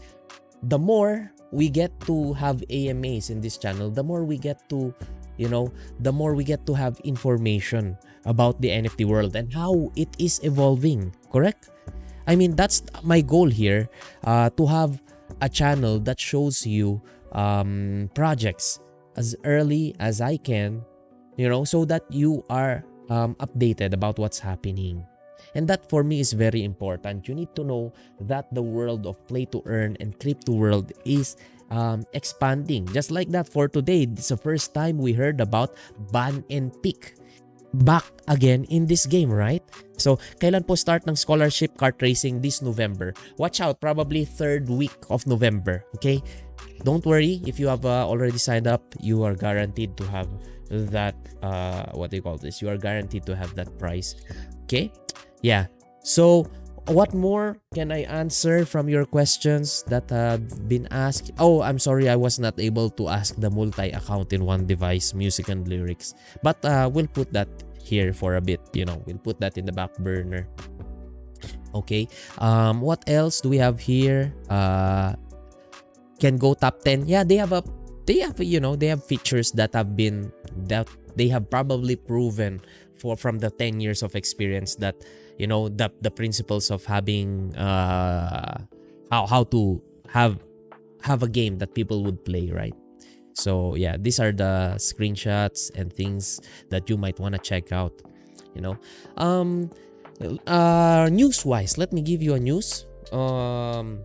the more we get to have AMAs in this channel, the more we get to, the more we get to have information about the NFT world and how it is evolving, correct? I mean, that's my goal here, to have a channel that shows you projects as early as I can, so that you are updated about what's happening. And that for me is very important. You need to know that the world of play to earn and crypto world is expanding. Just like that, for today, it's the first time we heard about ban and pick back again in this game, right? So, kailan po start ng scholarship kart racing? This November. Watch out, probably 3rd week of November, okay? Don't worry, if you have already signed up, you are guaranteed to have that, you are guaranteed to have that prize, okay? Yeah, so what more can I answer from your questions that have been asked? Oh, I'm sorry, I was not able to ask the multi-account in one device music and lyrics, but we'll put that here for a bit, we'll put that in the back burner. Okay, what else do we have here? Can go top 10. Yeah, they have features that they have probably proven from the 10 years of experience that the principles of having how to have a game that people would play, right? So yeah, these are the screenshots and things that you might want to check out. News wise, let me give you a news for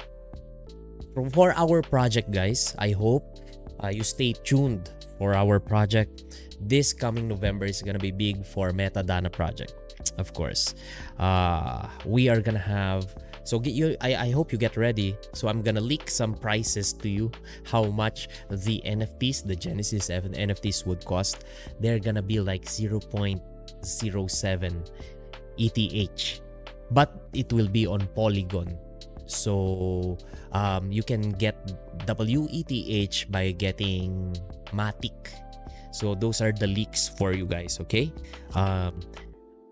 our project, guys. I hope you stay tuned for our project. This coming November is gonna be big for Metadana project. Of course, we are gonna have, so I hope you get ready. So I'm gonna leak some prices to you, how much the NFTs, the Genesis NFTs would cost. They're gonna be like 0.07 ETH, but it will be on Polygon. So you can get WETH by getting Matic. So those are the leaks for you guys, okay?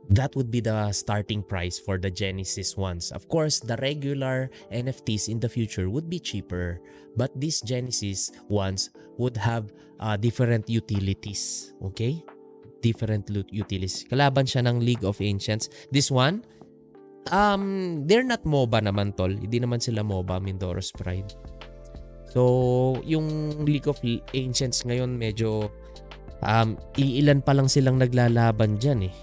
That would be the starting price for the Genesis ones. Of course, the regular NFTs in the future would be cheaper, but these Genesis ones would have different utilities, okay? Different utilities. Kalaban siya ng League of Ancients. This one, they're not MOBA naman, tol. Hindi naman sila MOBA, Mindoro's Pride. So, yung League of Ancients ngayon medyo iilan pa lang silang naglalaban dyan eh.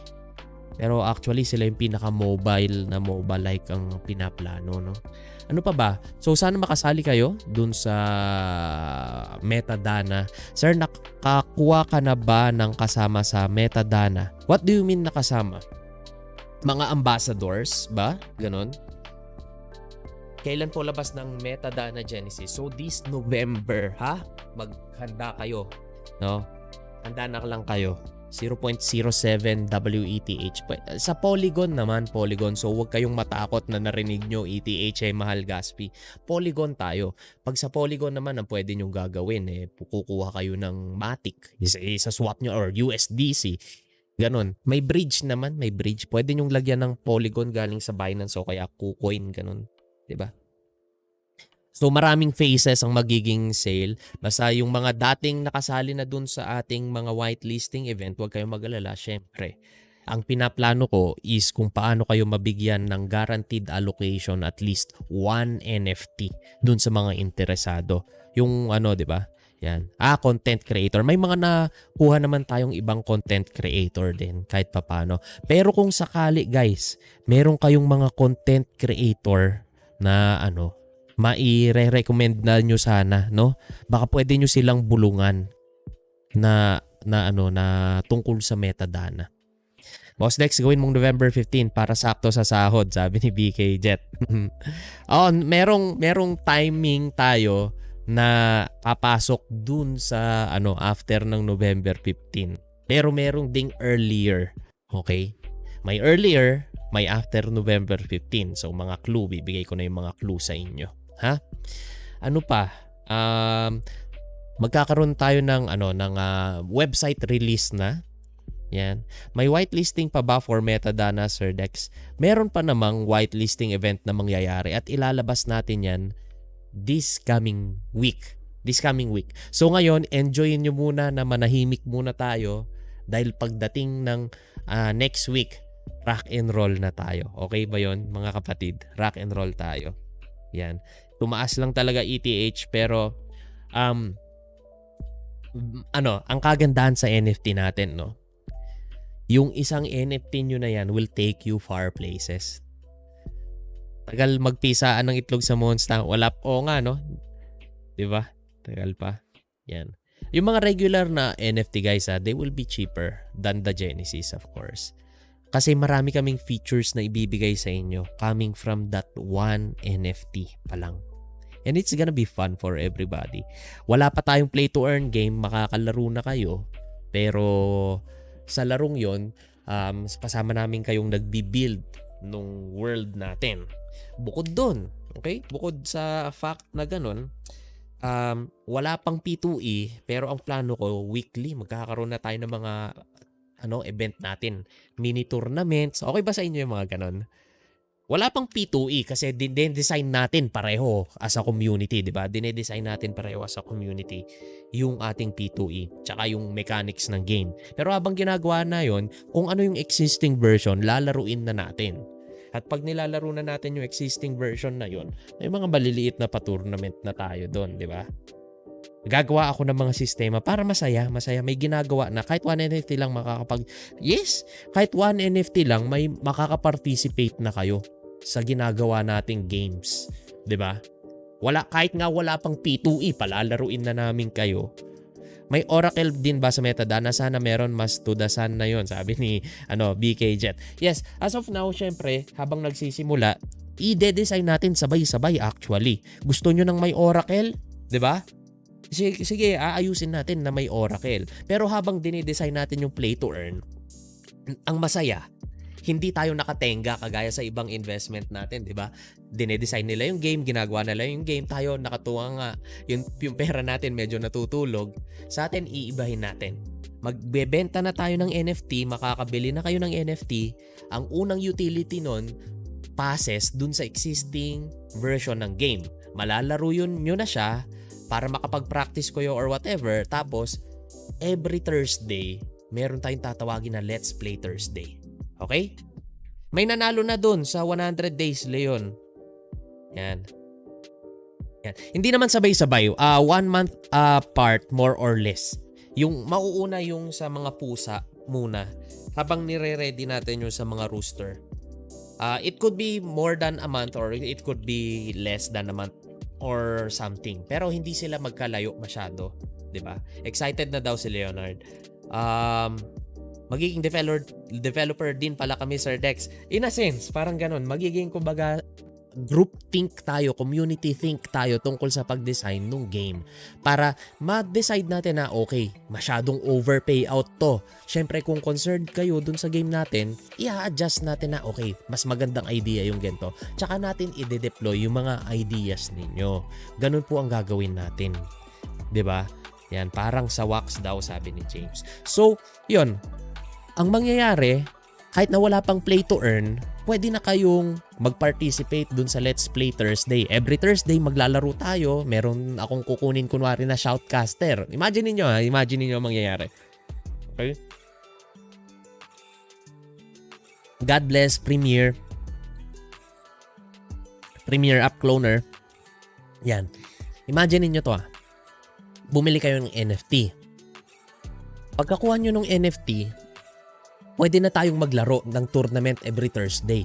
Pero actually sila yung pinaka-mobile na MOBA-like ang pinaplano, no? Ano pa ba? So sana makasali kayo dun sa Metadana. Sir, nakakuha ka na ba ng kasama sa Metadana? What do you mean nakasama? Mga ambassadors ba? Ganon? Kailan po labas ng Metadana Genesis? So this November, ha? Maghanda kayo, no? Handa na lang kayo. 0.07 WETH. Sa Polygon naman, Polygon. So huwag kayong matakot na narinig nyo ETH ay mahal, Gaspi. Polygon tayo. Pag sa Polygon naman, ang pwede nyo gagawin, kukuha kayo ng Matic. Isa swap nyo or USDC. Ganon. May bridge naman, may bridge. Pwede nyong lagyan ng Polygon galing sa Binance o kaya KuCoin, ganon. 'Di ba? So maraming phases ang magiging sale. Basta yung mga dating nakasali na dun sa ating mga whitelisting event, huwag kayong mag-alala. Syempre, ang pinaplano ko is kung paano kayo mabigyan ng guaranteed allocation at least 1 NFT dun sa mga interesado. Yung ano, 'di ba? Yan. Content creator. May mga nakuha naman tayong ibang content creator din kahit papano. Pero kung sakali, guys, meron kayong mga content creator na ano, mai-recommend na nyo sana, no? Baka pwede nyo silang bulungan na tungkol sa metadata. Boss Dex, gawin mong November 15 para sakto sa sahod, sabi ni BK Jet. merong timing tayo na papasok dun sa after ng November 15. Pero merong ding earlier. Okay? May earlier, may after November 15. So mga clue, bibigay ko na yung mga clue sa inyo. Ha? Ano pa? Magkakaroon tayo ng website release na. Yan. May whitelisting pa ba for metadata, Sir Dex? Meron pa namang whitelisting event na mangyayari at ilalabas natin yan this coming week. So ngayon, enjoyin nyo muna na manahimik muna tayo dahil pagdating ng next week, rock and roll na tayo. Okay ba yon, mga kapatid? Rock and roll tayo. Yan. Tumaas lang talaga ETH pero ang kagandahan sa NFT natin, no? Yung isang NFT nyo na yan will take you far places. Tagal magpisaan ng itlog sa monster. Wala nga, no? 'Di ba? Tagal pa. Yan. Yung mga regular na NFT, guys, they will be cheaper than the Genesis, of course. Kasi marami kaming features na ibibigay sa inyo coming from that one NFT pa lang. And it's gonna be fun for everybody. Wala pa tayong play to earn game, makakalaro na kayo. Pero sa larong yon, kasama namin kayong nagbi-build nung world natin. Bukod doon, okay? Bukod sa fact na ganun, wala pang P2E, pero ang plano ko, weekly, magkakaroon na tayo ng mga event natin. Mini tournaments. Okay ba sa inyo yung mga ganun? Wala pang P2E kasi din-design natin pareho as a community, di ba? Dine-design natin pareho as a community yung ating P2E tsaka yung mechanics ng game. Pero habang ginagawa na yon, kung ano yung existing version, lalaruin na natin. At pag nilalaro na natin yung existing version na yon, may mga maliliit na pa-tournament na tayo doon, di ba? Gagawa ako ng mga sistema para masaya. May ginagawa na kahit 1 NFT lang kahit 1 NFT lang may makaka-participate na kayo sa ginagawa nating games, 'di ba? Kahit nga wala pang P2E, palalaruin na namin kayo. May Oracle din ba sa metadata? Sana meron, mas to the sun na 'yon, sabi ni BK Jet. Yes, as of now, syempre, habang nagsisimula, i-design natin sabay-sabay actually. Gusto nyo ng may Oracle, 'di ba? Sige, aayusin natin na may Oracle. Pero habang dinidesign natin yung play to earn, ang masaya, hindi tayo nakatenga kagaya sa ibang investment natin, di ba? Dinidesign nila yung game, ginagawa nila yung game, tayo nakatuwa nga, yung pera natin medyo natutulog. Sa atin, iibahin natin. Magbebenta na tayo ng NFT, makakabili na kayo ng NFT. Ang unang utility nun, passes dun sa existing version ng game. Malalaro nyo na siya para makapag-practice kayo or whatever. Tapos, every Thursday, meron tayong tatawagin na Let's Play Thursday. Okay? May nanalo na dun sa 100 days, Leon. Yan. Hindi naman sabay-sabay. 1 month apart, more or less. Yung mauuna yung sa mga pusa muna. Habang nire-ready natin yung sa mga rooster. It could be more than a month or it could be less than a month or something. Pero hindi sila magkalayo masyado. 'Di ba? Excited na daw si Leonard. Magiging developer din pala kami, Sir Dex. In a sense, parang ganun. Magiging, kumbaga, group think tayo, community think tayo tungkol sa pag-design ng game. Para ma-decide natin na, okay, masyadong overpay out to. Siyempre, kung concerned kayo dun sa game natin, i-adjust natin na, okay, mas magandang idea yung ganito. Tsaka natin i-deploy yung mga ideas ninyo. Ganun po ang gagawin natin. 'Di ba? Yan, parang sa wax daw, sabi ni James. So, yun. ang mangyayari, kahit na wala pang play to earn, pwede na kayong mag-participate dun sa Let's Play Thursday. Every Thursday, maglalaro tayo. Meron akong kukunin kunwari na shoutcaster. Imagine niyo ang mangyayari. Okay? God bless, Premiere App Cloner. Yan. Imagine niyo to Bumili kayo ng NFT. Pagkakuha nyo ng NFT, pwede na tayong maglaro ng tournament every Thursday.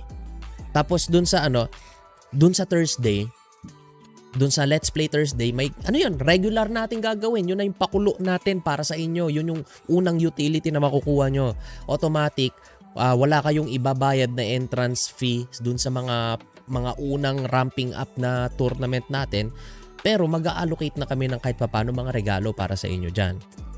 Tapos dun sa Thursday, dun sa Let's Play Thursday, may regular natin gagawin. Yun na yung pakulo natin para sa inyo. Yun yung unang utility na makukuha nyo. Automatic, wala kayong ibabayad na entrance fee dun sa mga unang ramping up na tournament natin. Pero mag-a-allocate na kami ng kahit papano mga regalo para sa inyo dyan.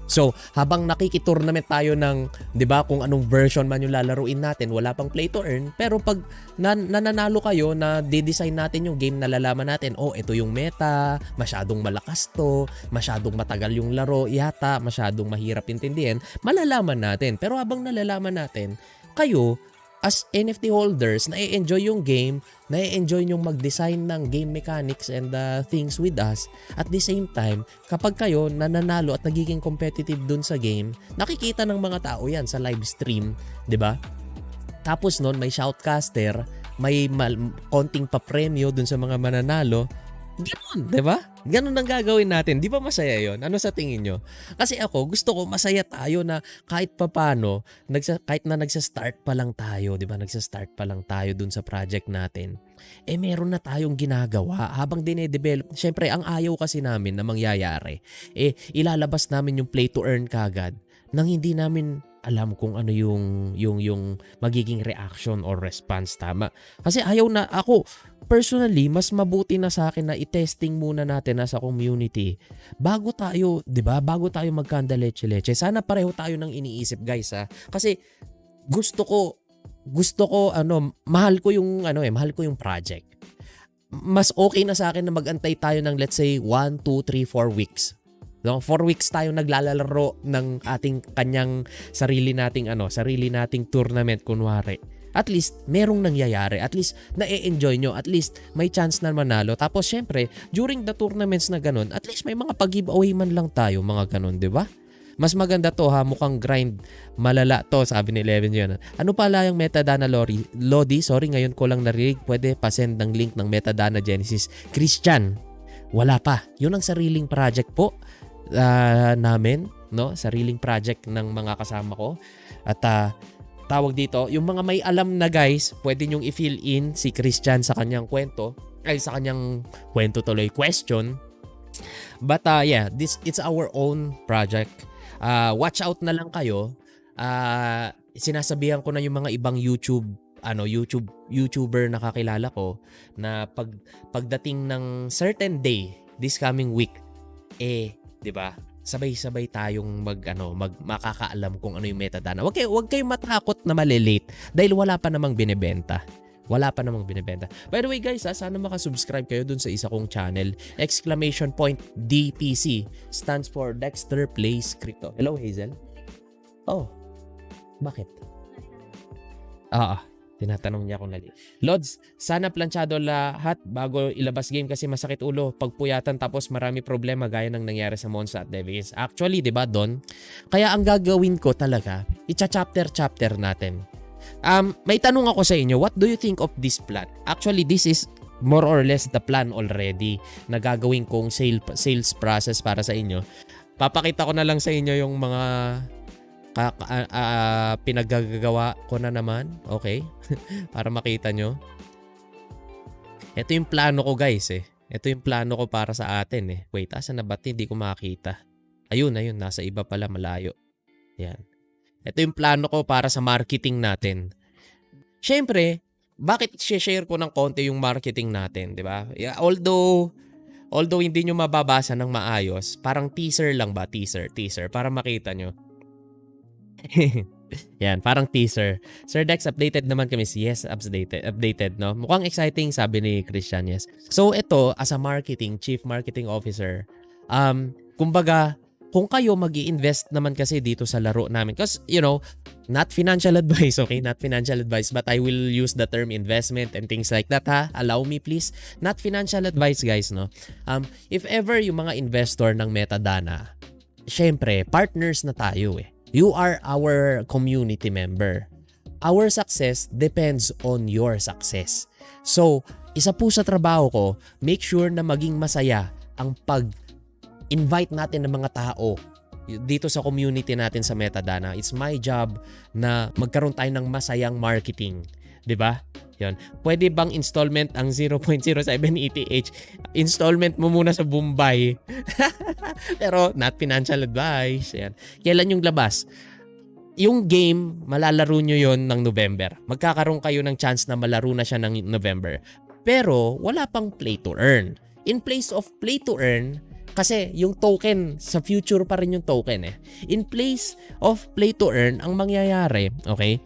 So, habang nakikitournament tayo ng, 'di ba, kung anong version man yung lalaruin natin, wala pang play to earn, pero pag nananalo kayo na de-design natin yung game, nalalaman natin, ito yung meta, masyadong malakas to, masyadong matagal yung laro yata, masyadong mahirap intindihin, malalaman natin. Pero habang nalalaman natin, kayo as NFT holders, na-enjoy yung game, na-enjoy yung mag-design ng game mechanics and things with us. At the same time, kapag kayo nananalo at nagiging competitive dun sa game, nakikita ng mga tao yan sa live stream, 'di ba? Tapos nun, may shoutcaster, may konting pa-premyo dun sa mga mananalo. Ganon, 'di ba? Ganon ang gagawin natin. Di ba masaya 'yon? Ano sa tingin nyo? Kasi ako, gusto ko masaya tayo na kahit papano, kahit na nagsa-start pa lang tayo, 'di ba? Nagsa-start pa lang tayo dun sa project natin. Meron na tayong ginagawa habang dine-develop. Syempre, ang ayaw kasi namin na mangyayari, ilalabas namin yung play to earn kagad nang hindi namin alam kung ano yung magiging reaction or response, tama. Kasi ayaw na ako, personally, mas mabuti na sa akin na i-testing muna natin sa community bago tayo, 'di ba? Bago tayo magkanda leche-leche. Sana pareho tayo ng iniisip, guys, Kasi gusto ko mahal ko yung project. Mas okay na sa akin na magantay tayo ng let's say 1, 2, 3, 4 weeks. 4 weeks tayo naglalaro ng ating kanyang sarili nating tournament kunwari. At least merong nangyayari, at least na-enjoy nyo, at least may chance na manalo. Tapos syempre, during the tournaments na ganun, at least may mga pag-giveaway man lang tayo, mga ganun, 'di ba? Mas maganda to mukhang grind malala to, sabi ni Eleven yun. Ano pala yung metadata Lodi? Sorry, ngayon ko lang narinig. Pwede pa-send ng link ng metadata Genesis. Christian, wala pa. Yun ang sariling project po namin, no? Sariling project ng mga kasama ko. At tawag dito, yung mga may alam na guys, pwede nyong i-fill in si Christian sa kanyang question. But it's our own project. Watch out na lang kayo. Sinasabihan ko na yung mga ibang YouTuber na kakilala ko na pagdating ng certain day this coming week, 'di ba? Sabay-sabay tayong makakaalam kung ano yung metadata. Huwag kayong matakot na malilate dahil wala pa namang binebenta. By the way guys, sana makasubscribe kayo dun sa isa kong channel. !DPC stands for Dexter Plays Crypto. Hello Hazel? Oh, bakit? Tinatanong niya kung Lods, sana planchado lahat bago ilabas game kasi masakit ulo pagpuyatan tapos marami problema gaya ng nangyari sa Monza at Devils. Actually, 'di ba, Don? Kaya ang gagawin ko talaga, chapter natin. May tanong ako sa inyo, what do you think of this plan? Actually, this is more or less the plan already na gagawin kong sales process para sa inyo. Papakita ko na lang sa inyo yung mga pinaggagawa ko na naman, okay? Para makita nyo. Ito yung plano ko guys Ito yung plano ko para sa atin Wait, asan na ba? Hindi ko makita. Ayun, nasa iba pala, malayo. Yan. Ito yung plano ko para sa marketing natin. Siyempre, bakit share ko ng konti yung marketing natin, di ba? Yeah, although hindi nyo mababasa ng maayos, parang teaser lang ba? Teaser, para makita nyo. Yan, parang teaser. Sir Dex, updated naman kami. Yes, updated, no? Mukhang exciting, sabi ni Christian, yes. So, ito, as a chief marketing officer, kumbaga, kung kayo mag-i-invest naman kasi dito sa laro namin, because not financial advice, okay? Not financial advice, but I will use the term investment and things like that, ha? Allow me please. Not financial advice, guys, no? If ever yung mga investor ng Metadana, syempre, partners na tayo eh. You are our community member. Our success depends on your success. So, isa po sa trabaho ko, make sure na maging masaya ang pag-invite natin ng mga tao dito sa community natin sa Metadana. It's my job na magkaroon tayo ng masayang marketing. 'Di ba? Yan. Pwede bang installment ang 0.07 ETH? Installment mo muna sa Bombay. Pero not financial advice. Yan. Kailan yung labas? Yung game, malalaro nyo yon ng November. Magkakaroon kayo ng chance na malaro na siya ng November. Pero wala pang play to earn. In place of play to earn, kasi yung token, sa future pa rin yung token eh. In place of play to earn, ang mangyayari, okay?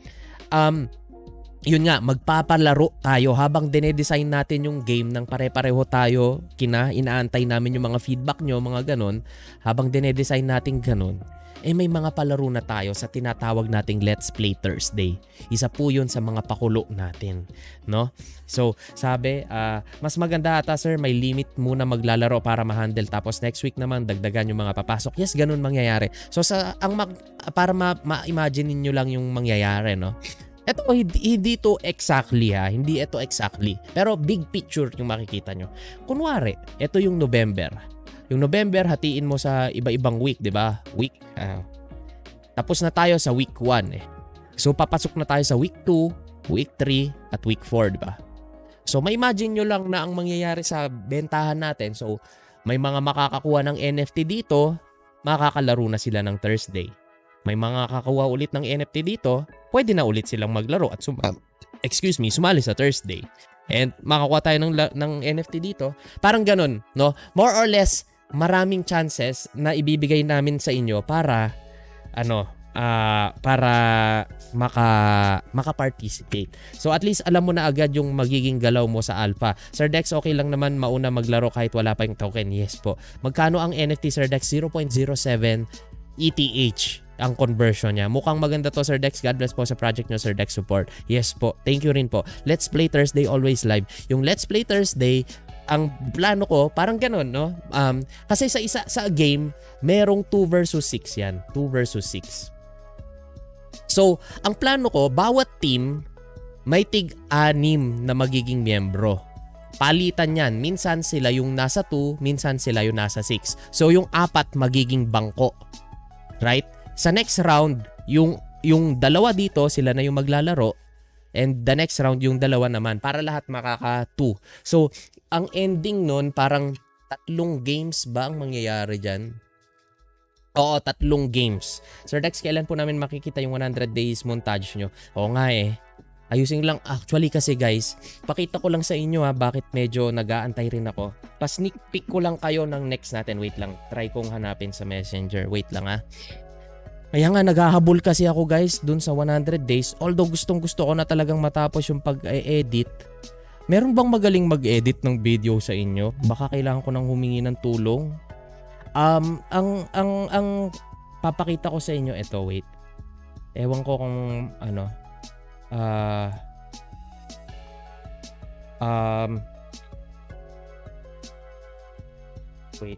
Yun nga, magpapalaro tayo habang dinedesign natin yung game ng pare-pareho tayo, inaantay namin yung mga feedback nyo, mga ganon. Habang dinedesign natin ganon, may mga palaro na tayo sa tinatawag nating Let's Play Thursday. Isa po yun sa mga pakulo natin, no? So, sabi, mas maganda ata sir, may limit muna maglalaro para ma-handle, tapos next week naman dagdagan yung mga papasok. Yes, ganun mangyayari. So, para ma-imagine niyo lang yung mangyayari, no? Ito, hindi ito exactly ha. Hindi ito exactly. Pero big picture yung makikita nyo. Kunwari, ito yung November. Yung November, hatiin mo sa iba-ibang week, di ba? Week. Tapos na tayo sa week 1 eh. So, papasok na tayo sa week 2, week 3, at week 4, di ba? So, ma-imagine nyo lang na ang mangyayari sa bentahan natin. So, may mga makakakuha ng NFT dito, makakalaro na sila ng Thursday. May mga kakakuha ulit ng NFT dito, pwede na ulit silang maglaro at sumali sa Thursday. And makakuha tayo ng NFT dito. Parang ganun, no? More or less, maraming chances na ibibigay namin sa inyo para maka-participate. So at least alam mo na agad yung magiging galaw mo sa alpha. Sir Dex, okay lang naman mauna maglaro kahit wala pa yung token. Yes po. Magkano ang NFT, Sir Dex? 0.07 ETH ang conversion niya. Mukhang maganda to, Sir Dex. God bless po sa project nyo, Sir Dex support. Yes po. Thank you rin po. Let's Play Thursday always live. Yung Let's Play Thursday, ang plano ko, parang ganun, no? Kasi sa game, merong 2 versus 6 yan. 2 versus 6. So, ang plano ko, bawat team, may tig-6 na magiging miyembro. Palitan yan. Minsan sila yung nasa 2, minsan sila yung nasa 6. So, yung 4 magiging bangko. Right? Sa next round, yung dalawa dito, sila na yung maglalaro. And the next round, yung dalawa naman. Para lahat makaka-2. So, ang ending nun, parang 3 games ba ang mangyayari dyan? Oo, 3 games. Sir Dex, kailan po namin makikita yung 100 days montage nyo? Oo nga eh. Ayusin lang. Actually kasi guys, pakita ko lang sa inyo bakit medyo nag-aantay rin ako. Pa-sneak peek ko lang kayo ng next natin. Wait lang. Try kong hanapin sa Messenger. Wait lang Kaya nga naghahabol kasi ako guys dun sa 100 days. Although gustong gusto ko na talagang matapos yung pag-edit. Meron bang magaling mag-edit ng video sa inyo? Baka kailangan ko nang humingi ng tulong. Ang papakita ko sa inyo ito, wait. Ewan ko kung ano. Wait.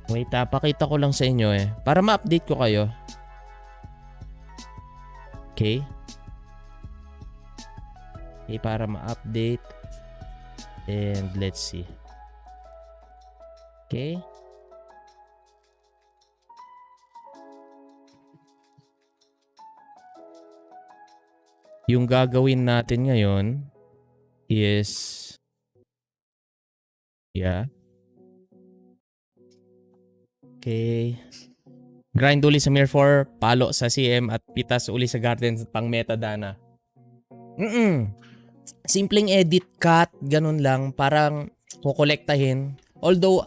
Wait, pakita ko lang sa inyo para ma-update ko kayo. Okay. Okay, para ma-update. And let's see. Okay. Yung gagawin natin ngayon is okay. Grind uli sa Mir 4, palo sa CM at pitas uli sa Garden pang Metadana. Simpleng edit cut, ganun lang, parang kukolektahin. Although,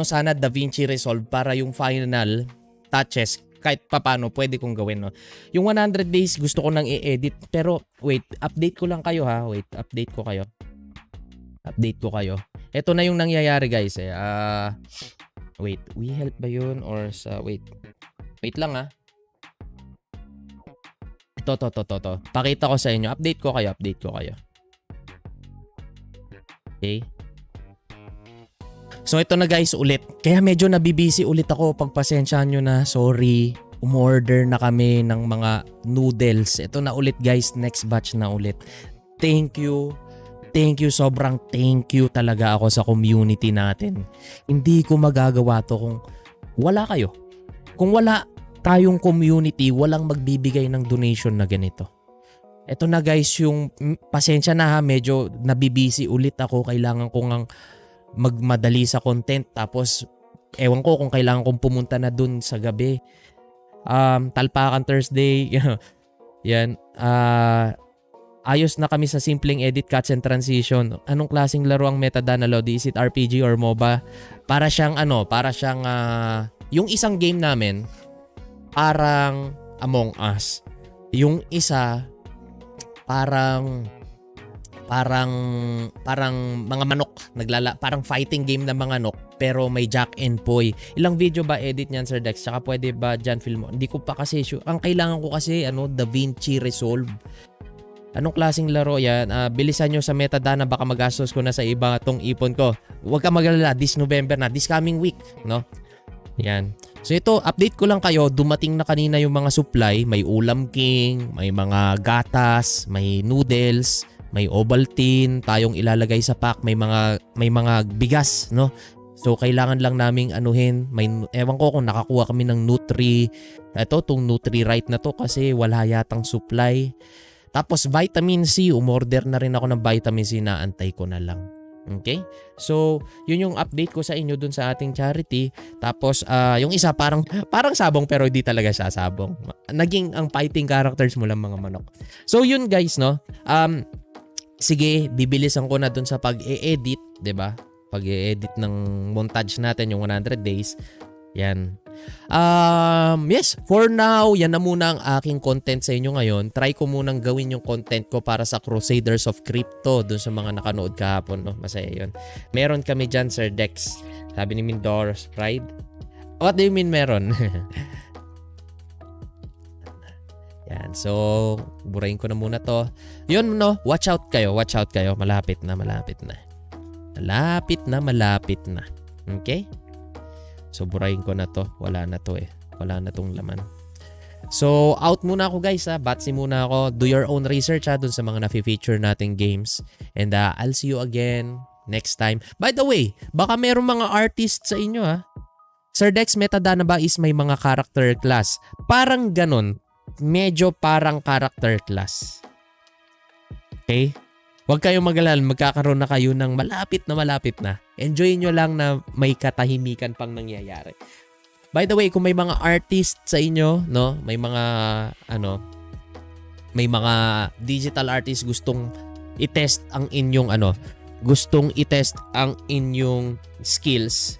sana DaVinci Resolve para yung final touches, kahit papano pwede kong gawin, no? Yung 100 days gusto ko nang i-edit, pero wait, update ko lang kayo Wait, update ko kayo. Update ko kayo. Ito na yung nangyayari guys eh. Wait, we help ba yun or sa wait. Wait lang ah. Ito. Pakita ko sa inyo. Update ko kayo. Okay. So ito na guys ulit. Kaya medyo nabibisi ulit ako. Pagpasensyaan nyo na. Sorry. Umorder na kami ng mga noodles. Ito na ulit guys. Next batch na ulit. Thank you. Sobrang thank you talaga ako sa community natin. Hindi ko magagawa to kung wala kayo. Kung wala tayong community, walang magbibigay ng donation na ganito. Ito na guys yung pasensya na ha. Medyo nabibisi ulit ako. Kailangan ko ngang magmadali sa content. Tapos ewan ko kung kailangan kong pumunta na dun sa gabi. Talpakan Thursday. Yan. Ayos na kami sa simpleng edit, cuts, and transition. Anong klaseng laro ang metadata load? Is it RPG or MOBA? Para siyang yung isang game namin, parang Among Us. Yung isa, parang mga manok. Parang fighting game na mga manok, pero may Jack and Poy. Ilang video ba edit niyan, Sir Dex? Tsaka pwede ba dyan film mo? Hindi ko pa kasi sure. Ang kailangan ko kasi, DaVinci Resolve. Anong klaseng laro yan? Bilisan nyo sa metadata, baka magastos ko na sa iba tong ipon ko. Huwag ka magalala, this November na, this coming week, no? Yan. So ito, update ko lang kayo, dumating na kanina yung mga supply, may Ulam King, may mga gatas, may noodles, may Ovaltine, tayong ilalagay sa pack, may mga bigas, no? So kailangan lang naming ewan ko kung nakakuha kami ng Nutri. Ito, tong Nutri Right na to kasi wala yatang supply. Tapos vitamin C, umorder na rin ako ng vitamin C na antay ko na lang. Okay? So, yun yung update ko sa inyo dun sa ating charity. Tapos, yung isa parang sabong pero hindi talaga siya sabong. Naging ang fighting characters mo lang mga manok. So, yun guys, no? Sige, bibilisan ko na dun sa pag-e-edit, 'di ba? Pag-e-edit ng montage natin yung 100 days. Yan. Yes, for now, yan na muna ang aking content sa inyo ngayon. Try ko munang gawin yung content ko para sa Crusaders of Crypto dun sa mga nakanood kahapon, no? Masaya yun. Meron kami dyan, Sir Dex. Sabi ni Mindor's Pride. What do you mean meron? Yan, so burahin ko na muna to. Yun, no? Watch out kayo. Malapit na. Okay? So, burahin ko na to. Wala na to eh. Wala na tong laman. So, out muna ako guys ha. Batsi muna ako. Do your own research ha dun sa mga na-feature nating games. And I'll see you again next time. By the way, baka meron mga artists sa inyo ha. Sir Dex, metadata ba is may mga character class? Parang ganon. Medyo parang character class. Okay? Huwag kayong mag-alala, magkakaroon na kayo ng malapit na. Enjoy nyo lang na may katahimikan pang nangyayari. By the way, kung may mga artist sa inyo, no, may mga digital artist gustong i-test ang inyong skills.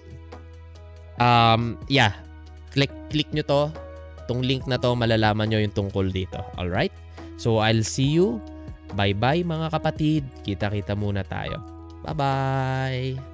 Click nyo to. Tong link na to, malalaman nyo yung tungkol dito. Alright? So, I'll see you. Bye-bye mga kapatid. Kita-kita muna tayo. Bye-bye!